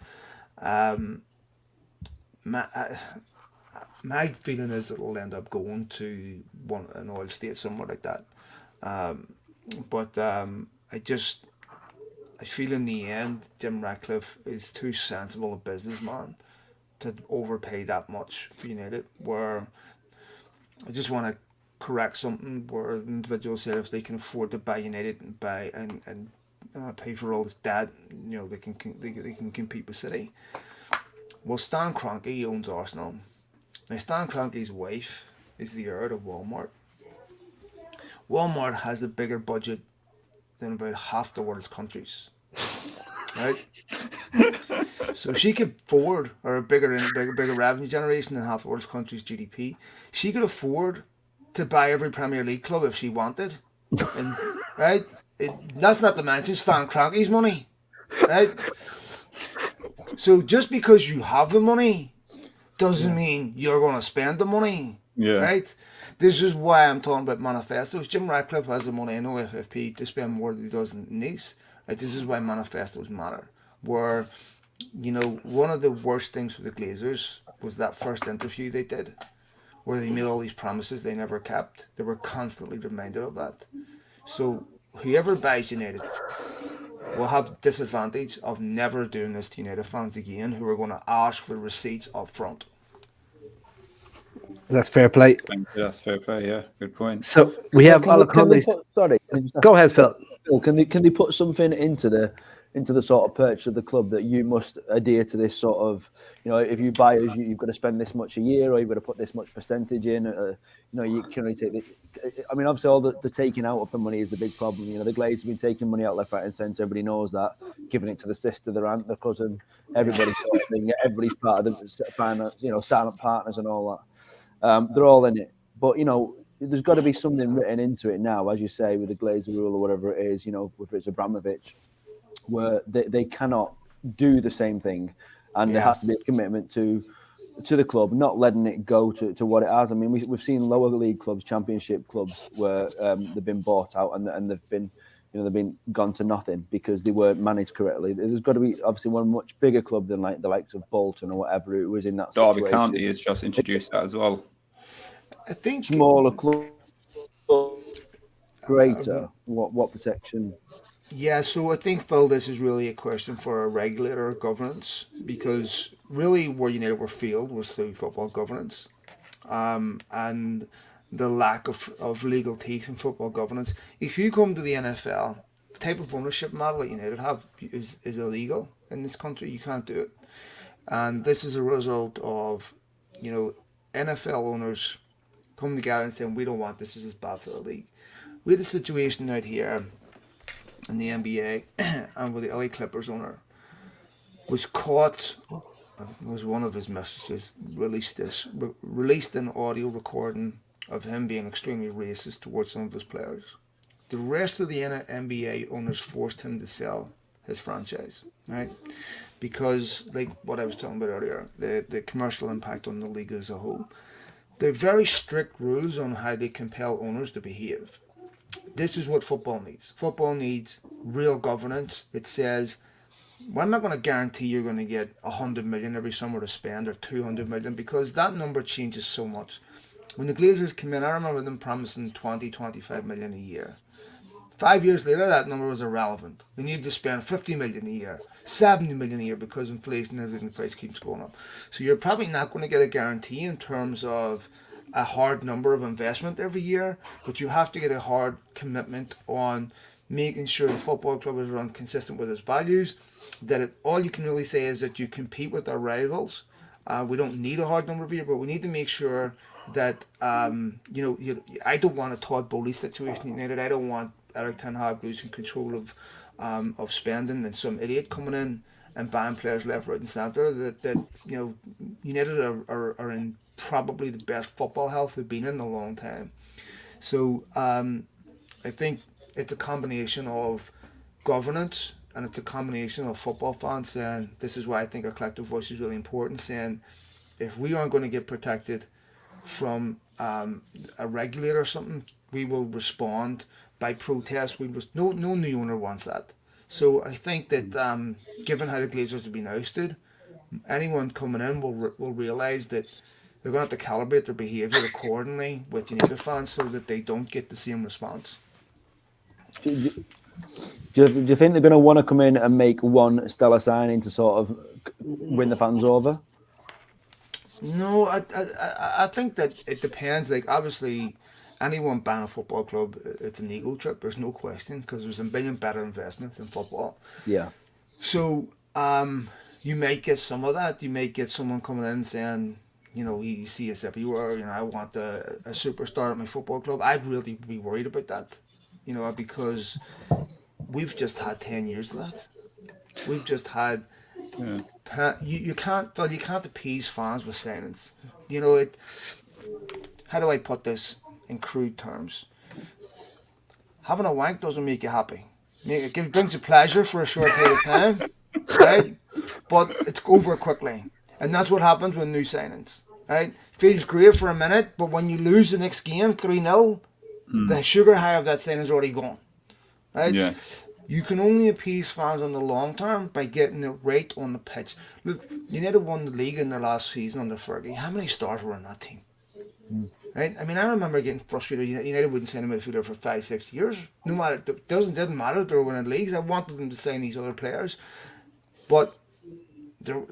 My feeling is it'll end up going to an oil state somewhere like that. But I feel in the end Jim Ratcliffe is too sensible a businessman to overpay that much for United, where I just want to correct something where an individual said if they can afford to buy United and buy and pay for all this debt, you know, they can compete with City. Well, Stan Kroenke owns Arsenal. Now, Stan Kroenke's wife is the heir to Walmart. Walmart has a bigger budget than about half the world's countries, right? So she could afford, or a bigger revenue generation than half the world's countries' GDP. She could afford to buy every Premier League club if she wanted, and right. That's not to mention Stan Kroenke's money, right? So just because you have the money doesn't mean you're going to spend the money, right? This is why I'm talking about manifestos. Jim Ratcliffe has the money in OFFP to spend more than he does in Nice. Right? This is why manifestos matter. Where, you know, one of the worst things for the Glazers was that first interview they did, where they made all these promises they never kept. They were constantly reminded of that. So whoever buys United will have the disadvantage of never doing this to United fans again, who are going to ask for receipts up front. That's fair play. That's fair play. Yeah, good point. So we have Can they Alaconde's. put, sorry, can I just ask- Go ahead, Phil. Phil, can they put something into the sort of purchase of the club that you must adhere to this sort of, if you buy us, you've got to spend this much a year, or you've got to put this much percentage in. You can only take I mean, obviously, all the taking out of the money is the big problem. The Glazers have been taking money out left, right, and centre. Everybody knows that, giving it to the sister, their aunt, their cousin, everybody sort of thing. Everybody's part of the finance, silent partners and all that. They're all in it, but there's got to be something written into it now, as you say, with the Glazer rule or whatever it is, if it's Abramovich, where they cannot do the same thing. And there has to be a commitment to the club, not letting it go to what it has. I mean, we've seen lower league clubs, championship clubs, where they've been bought out and they've been gone to nothing because they weren't managed correctly. There's got to be obviously one much bigger club than like the likes of Bolton or whatever who was in that Derby situation. County has just introduced that as well. I think Smaller club, greater. What protection? Yeah, so I think, Phil, this is really a question for a regulator of governance, because really where United were failed was through football governance, and the lack of legal teeth in football governance. If you come to the NFL, the type of ownership model that United have is illegal in this country. You can't do it. And this is a result of, NFL owners coming together and saying, we don't want this is bad for the league. We had a situation out here in the NBA and with the LA Clippers owner was caught, was one of his messages, released an audio recording of him being extremely racist towards some of his players. The rest of the NBA owners forced him to sell his franchise, right? Because, like what I was talking about earlier, the commercial impact on the league as a whole. There are very strict rules on how they compel owners to behave. This is what football needs. Football needs real governance. It says, well, I'm not going to guarantee you're going to get 100 million every summer to spend or 200 million, because that number changes so much. When the Glazers came in, I remember them promising 20, 25 million a year. 5 years later, that number was irrelevant. They needed to spend 50 million a year, 70 million a year, because inflation and everything, the price keeps going up. So you're probably not going to get a guarantee in terms of a hard number of investment every year, but you have to get a hard commitment on making sure the football club is run consistent with its values, that all you can really say is that you compete with our rivals. We don't need a hard number of years, but we need to make sure that, I don't want a Todd Bowley situation in United. I don't want Eric Ten Hag losing control of spending and some idiot coming in and buying players left, right and centre. That United are in probably the best football health they've been in a long time. So I think it's a combination of governance and it's a combination of football fans saying, this is why I think our collective voice is really important, saying if we aren't going to get protected from a regulator or something, we will respond by protest. No new owner wants that. So I think that given how the Glazers have been ousted, anyone coming in will realise that they're going to have to calibrate their behaviour accordingly with United fans so that they don't get the same response. Do you think they're going to want to come in and make one stellar signing to sort of win the fans over? No, I think that it depends. Like, obviously, anyone buying a football club, it's an ego trip. There's no question, because there's a billion better investment in football. Yeah. So you might get some of that. You might get someone coming in saying, you see us everywhere. I want a superstar at my football club. I'd really be worried about that. Because we've just had 10 years of that. We've just had. Yeah. You can't appease fans with signings. How do I put this in crude terms? Having a wank doesn't make you happy. It brings you pleasure for a short period of time, right? But it's over quickly, and that's what happens with new signings, right? Feels great for a minute, but when you lose the next game 3-0, the sugar high of that signing's already gone, right? Yeah. You can only appease fans on the long term by getting it right on the pitch. Look, United won the league in their last season under Fergie. How many stars were in that team? Right? I mean, I remember getting frustrated. United wouldn't sign a midfielder for 5, 6 years. No matter, it didn't matter if they were winning leagues. I wanted them to sign these other players, but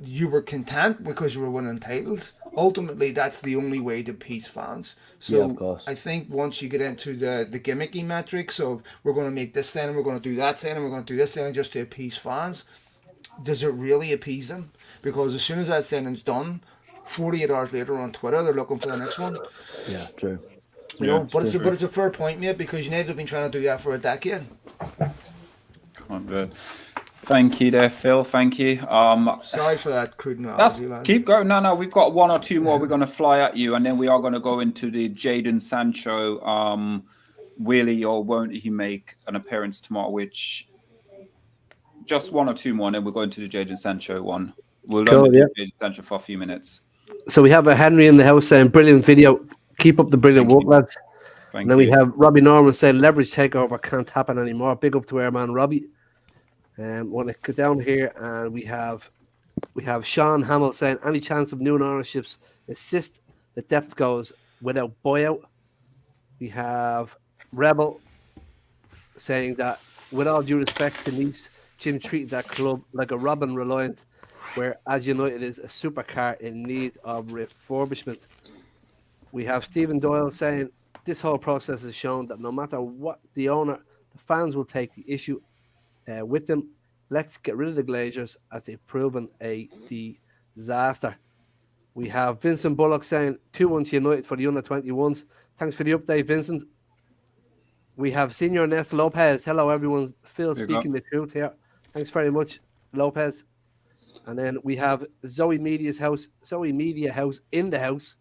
you were content because you were winning titles. Ultimately, that's the only way to appease fans. Yeah, of So course. I think once you get into the gimmicky metrics of we're going to make this signing, we're going to do that signing, we're going to do this signing just to appease fans, does it really appease them? Because as soon as that signing's done, 48 hours later on Twitter, they're looking for the next one. Yeah, true. You know, Yeah, but it's a fair point, mate, because United have been trying to do that for a decade. Thank you there, Phil. Thank you. Sorry for that crude That's analogy, lads. keep going. No, we've got one or two more. We're going to fly at you, and then we are going to go into the Jadon Sancho. Will he or won't he make an appearance tomorrow? Which just one or two more, and then we'll go into the Jadon Sancho one. We'll Cool, only do yeah. Jadon Sancho for a few minutes. So we have a Henry in the house saying, brilliant video. Keep up the brilliant Thank work, you. lads. Thank And then you. we have Robbie Norman saying, leverage takeover can't happen anymore. Big up to our man, Robbie. Want to go down here, and we have Sean Hamill saying, any chance of new ownerships assist the depth goes without buyout. We have Rebel saying that, with all due respect to Nice, Jim treated that club like a Robin Reliant, whereas United is a supercar in need of refurbishment. We have Stephen Doyle saying, this whole process has shown that no matter what the owner, the fans will take the issue with them. Let's get rid of the Glazers as they've proven a disaster. We have Vincent Bullock saying 2-1 to United for the under-21s. Thanks for the update, Vincent. We have Senior Nest Lopez. Hello, everyone. Phil speaking the truth here. Thanks very much, Lopez. And then we have Zoe Media House in the house.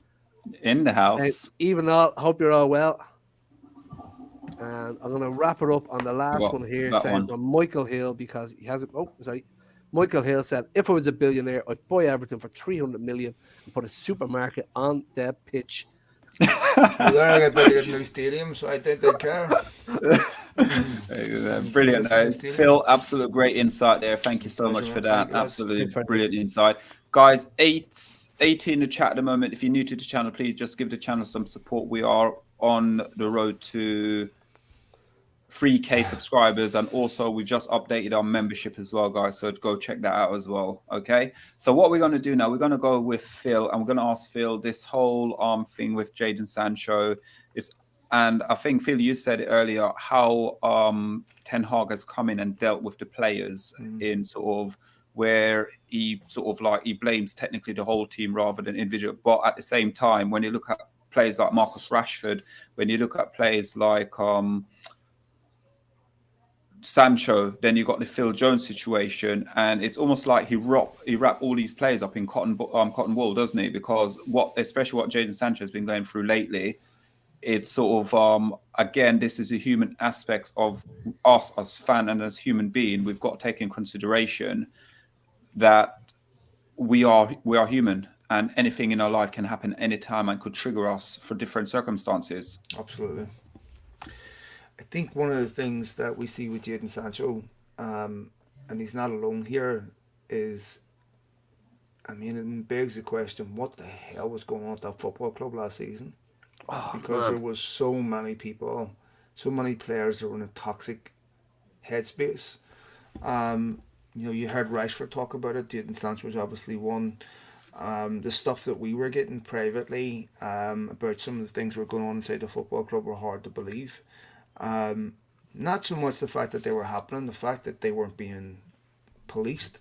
In the house. Even all, hope you're all well. And I'm going to wrap it up on the last one here, saying from Michael Hill, because he hasn't. Oh, sorry. Michael Hill said, if I was a billionaire, I'd buy everything for 300 million and put a supermarket on the pitch. Well, they're about to get a new stadium, so I think they care. Brilliant. Phil, absolute great insight there. Thank you so much for that. Absolutely brilliant insight. Guys, 80 in the chat at the moment. If you're new to the channel, please just give the channel some support. We are on the road to 3K subscribers, and also we've just updated our membership as well, guys, so go check that out as well. Okay, so what we're going to do now, we're going to go with Phil, and we're going to ask Phil this whole thing with Jadon Sancho is, and I think Phil, you said it earlier, how Ten Hag has come in and dealt with the players in sort of where he blames technically the whole team rather than individual, but at the same time, when you look at players like Marcus Rashford, when you look at players like Sancho, then you got the Phil Jones situation, and it's almost like he wrapped all these players up in cotton wool, doesn't he? Because especially what Jadon Sancho has been going through lately, it's sort of again, this is a human aspect of us as fan and as human being. We've got to take in consideration that we are human, and anything in our life can happen anytime and could trigger us for different circumstances. Absolutely. I think one of the things that we see with Jadon Sancho, and he's not alone here, is, I mean, it begs the question, what the hell was going on at that football club last season? Because there was so many people, so many players that were in a toxic headspace. You heard Rashford talk about it. Jadon Sancho was obviously one. The stuff that we were getting privately about some of the things that were going on inside the football club were hard to believe. Not so much the fact that they were happening, the fact that they weren't being policed.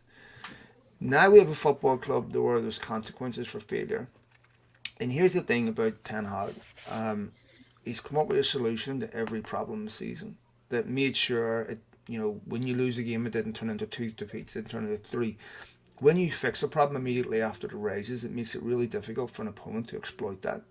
Now we have a football club where there's consequences for failure. And here's the thing about Ten Hag. He's come up with a solution to every problem this season that made sure, when you lose a game, it didn't turn into 2 defeats, it didn't turn into 3. When you fix a problem immediately after the rises, it makes it really difficult for an opponent to exploit that.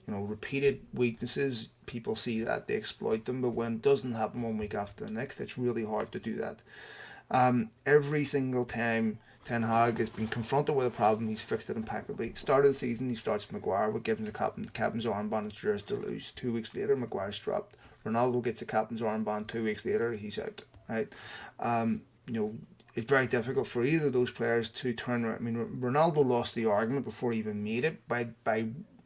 Repeated weaknesses, people see that, they exploit them, but when it doesn't happen one week after the next, it's really hard to do that. Every single time Ten Hag has been confronted with a problem, he's fixed it impeccably. Start of the season, he starts Maguire with giving the captain's armband and cheers to lose. 2 weeks later, Maguire's dropped. Ronaldo gets a captain's armband. 2 weeks later, he's out. Right? It's very difficult for either of those players to turn around. I mean, Ronaldo lost the argument before he even made it by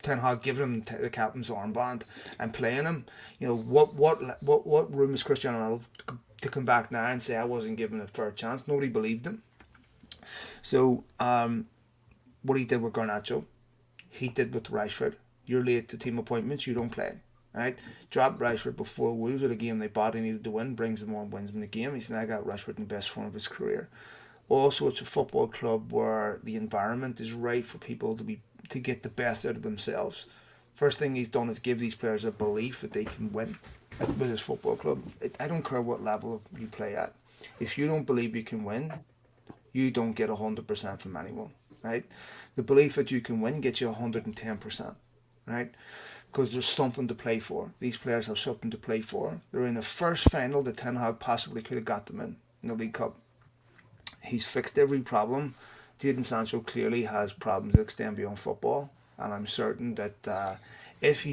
Ten Hag giving him the captain's armband and playing him. You know, what room is Cristiano Ronaldo to come back now and say I wasn't given a fair chance? Nobody believed him. So what he did with Garnacho, he did with Rashford. You're late to team appointments, you don't play. Right? Drop Rashford before Wolves with a game they badly needed to win, brings them on, wins them the game. He's now got Rashford in the best form of his career. Also, it's a football club where the environment is right for people to get the best out of themselves. First thing he's done is give these players a belief that they can win with his football club. I don't care what level you play at. If you don't believe you can win, you don't get 100% from anyone. Right? The belief that you can win gets you 110%. Right? Because there's something to play for. These players have something to play for. They're in the first final that Ten Hag possibly could have got them in the League Cup. He's fixed every problem. Jadon Sancho clearly has problems that extend beyond football, and I'm certain that if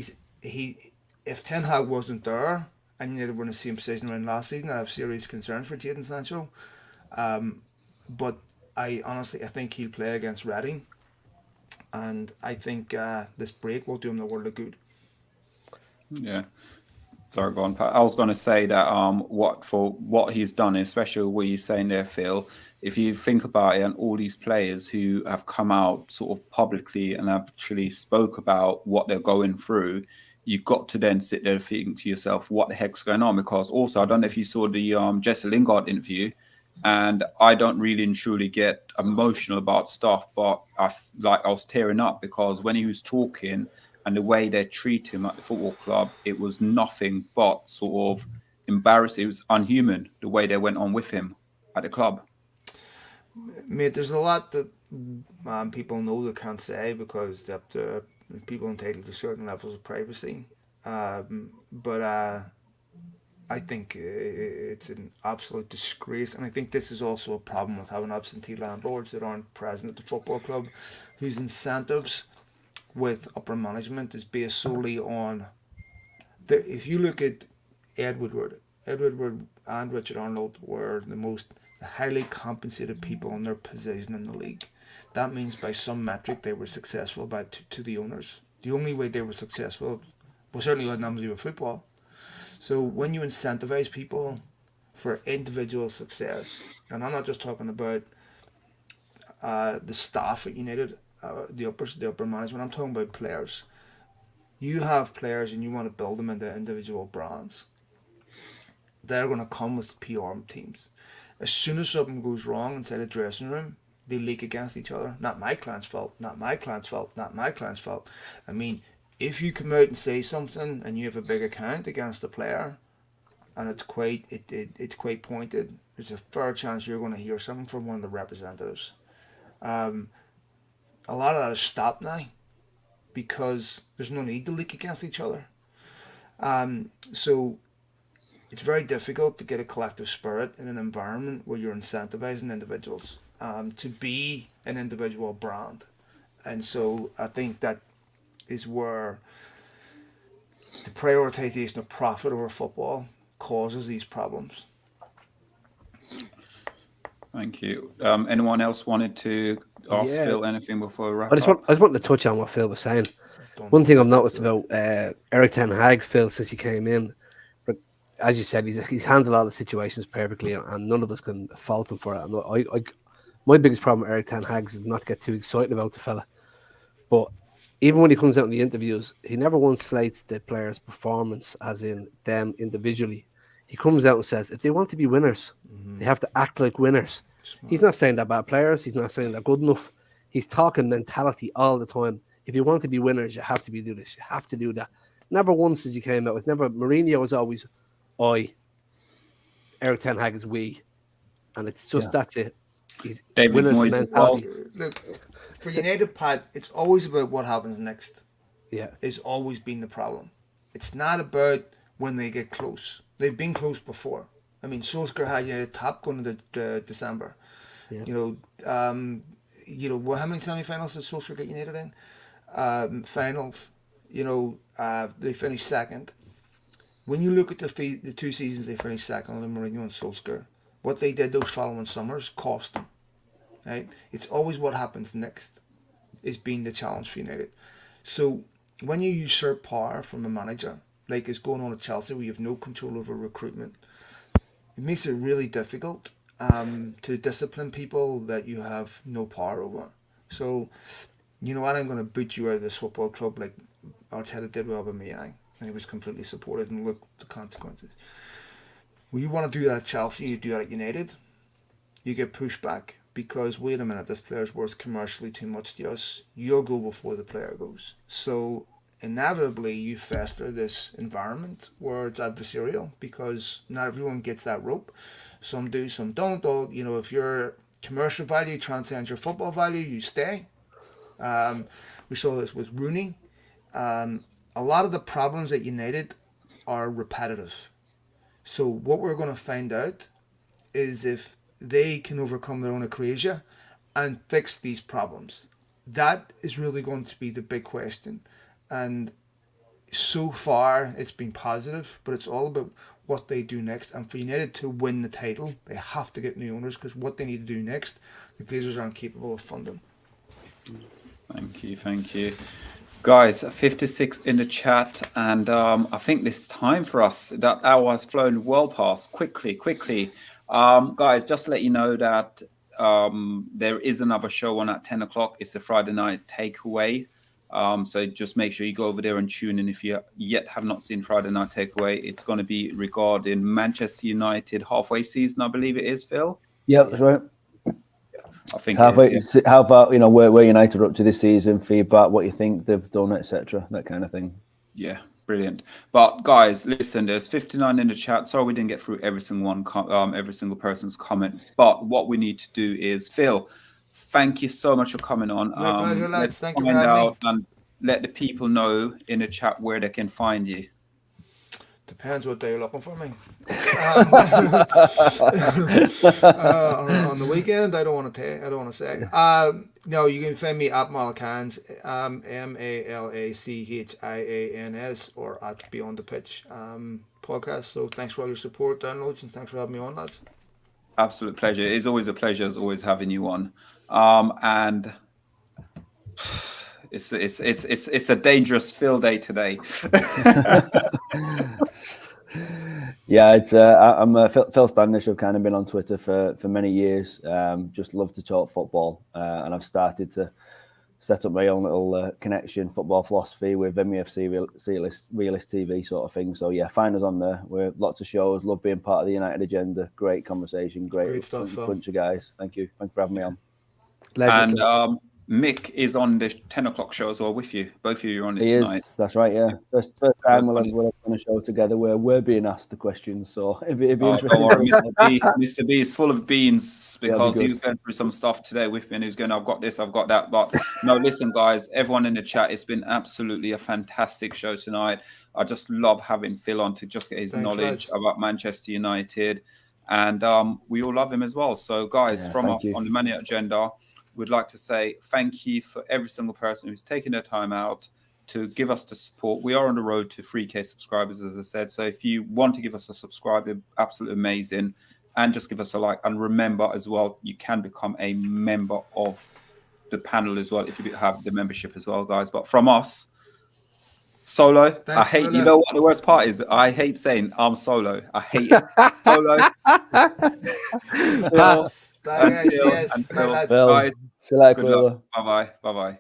Ten Hag wasn't there and United were in the same position around last season, I have serious concerns for Jadon Sancho. But I think he'll play against Reading, and I think this break will do him the world of good. Yeah. Sorry, go on, Pat. I was going to say that what he's done, especially what you're saying there, Phil, if you think about it, and all these players who have come out sort of publicly and actually spoke about what they're going through, you've got to then sit there and think to yourself, what the heck's going on? Because also, I don't know if you saw the Jesse Lingard interview, and I don't really and truly get emotional about stuff, but I was tearing up because when he was talking and the way they treat him at the football club, it was nothing but sort of embarrassing. It was unhuman the way they went on with him at the club. Mate, there's a lot that people know they can't say because they have to, people entitled to certain levels of privacy. But I think it's an absolute disgrace, and I think this is also a problem with having absentee landlords that aren't present at the football club, whose incentives with upper management is based solely on if you look at Ed Woodward and Richard Arnold were the most highly compensated people in their position in the league. That means by some metric they were successful to the owners. The only way they were successful was certainly had nothing to do with football. So when you incentivize people for individual success, and I'm not just talking about the staff at United, the upper management, I'm talking about players. You have players and you want to build them into individual brands. They're going to come with PR teams. As soon as something goes wrong inside the dressing room, they leak against each other. Not my client's fault, not my client's fault, not my client's fault. I mean, if you come out and say something and you have a big account against the player, and it's quite pointed, there's a fair chance you're going to hear something from one of the representatives. A lot of that is stopped now because there's no need to leak against each other. So it's very difficult to get a collective spirit in an environment where you're incentivizing individuals to be an individual brand. And so I think that is where the prioritization of profit over football causes these problems. Thank you. Anyone else wanted to ask Phil anything before we wrap I just wanted to touch on what Phil was saying. One thing I've noticed about Erik Ten Hag, Phil, since he came in, as you said, he's handled all the situations perfectly, and none of us can fault him for it. My biggest problem with Erik Ten Hag is not to get too excited about the fella. But even when he comes out in the interviews, he never once slates the players' performance, as in them individually. He comes out and says, if they want to be winners, they have to act like winners. Smart. He's not saying they're bad players. He's not saying they're good enough. He's talking mentality all the time. If you want to be winners, you have to do this. You have to do that. Never once as he came out. It's never. Mourinho was always I. Erik Ten Hag is we. And it's just that's it. He's David Moyes mentality. Look, for United, Pat, it's always about what happens next. Yeah. It's always been the problem. It's not about when they get close. They've been close before. I mean, Solskjaer had United top going into December. Yeah. How many semi-finals did Solskjaer get United in? Finals. They finished second. When you look at the 2 seasons they finished second under Mourinho and Solskjaer, what they did those following summers cost them. Right? It's always what happens next is being the challenge for United. So when you usurp power from a manager, like is going on at Chelsea, where you have no control over recruitment, it makes it really difficult to discipline people that you have no power over. So, you know what, I'm going to boot you out of this football club like Arteta did with Aubameyang, and he was completely supported, and look the consequences. When you want to do that at Chelsea, you do that at United, you get pushed back because, wait a minute, this player's worth commercially too much to us. You'll go before the player goes. So inevitably you fester this environment where it's adversarial because not everyone gets that rope. Some do, some don't. All, you know, if your commercial value transcends your football value, you stay. We saw this with Rooney. A lot of the problems at United are repetitive. So what we're going to find out is if they can overcome their own acrasia and fix these problems. That is really going to be the big question. And so far it's been positive, but it's all about what they do next. And for United to win the title, they have to get new owners, because what they need to do next, the Glazers aren't capable of funding. Thank you. Guys, 56 in the chat, and I think this time for us, that hour has flown well past quickly. Guys, just to let you know that there is another show on at 10 o'clock. It's the Friday night takeaway. So just make sure you go over there and tune in if you yet have not seen Friday night takeaway. It's going to be regarding Manchester United halfway season, I believe it is, Phil. Yeah, that's right. I think halfway. it is, yeah. How about, you know, where United are up to this season, feedback, what you think they've done, etc., that kind of thing. Yeah, brilliant. But guys, listen, there's 59 in the chat. Sorry we didn't get through every single person's comment. But what we need to do is, Phil, thank you so much for coming on. Let's Thank find you out and let the people know in the chat where they can find you. Depends what day you're looking for me. On the weekend, I don't want to say. No, you can find me at Malacans, Malacans, or at Beyond the Pitch podcast. So thanks for all your support, downloads, and thanks for having me on, lads. Absolute pleasure. It's always a pleasure, as always, having you on. And it's a dangerous field day today. Yeah, it's I'm Phil Standish. I've kind of been on Twitter for many years. Just love to talk football, and I've started to set up my own little connection, football philosophy with MUFC realist TV sort of thing. So yeah, find us on there. We're lots of shows. Love being part of the United agenda. Great conversation. Great stuff, bunch of guys. Thank you. Thanks for having me on. Legend. And Mick is on the 10 o'clock show as well with you. Both of you are on it tonight. That's right, yeah. First time we'll have on a show together where we're being asked the questions. So it'd be interesting. Don't worry, Mr. B is full of beans because he was going through some stuff today with me and he was going, I've got this, I've got that. But no, listen, guys, everyone in the chat, it's been absolutely a fantastic show tonight. I just love having Phil on to just get his knowledge about Manchester United. And we all love him as well. So, guys, from us on the Money Agenda, we'd like to say thank you for every single person who's taken their time out to give us the support. We are on the road to 3K subscribers, as I said. So if you want to give us a subscribe, absolutely amazing. And just give us a like. And remember as well, you can become a member of the panel as well if you have the membership as well, guys. But from us, Solo, I hate, you know what the worst part is? I hate saying I'm solo. I hate it. Solo. Phil, Bye, guys. Phil, Yes. and Phil. Bye, lads. Guys, See you later, good luck. Bye-bye. Bye-bye.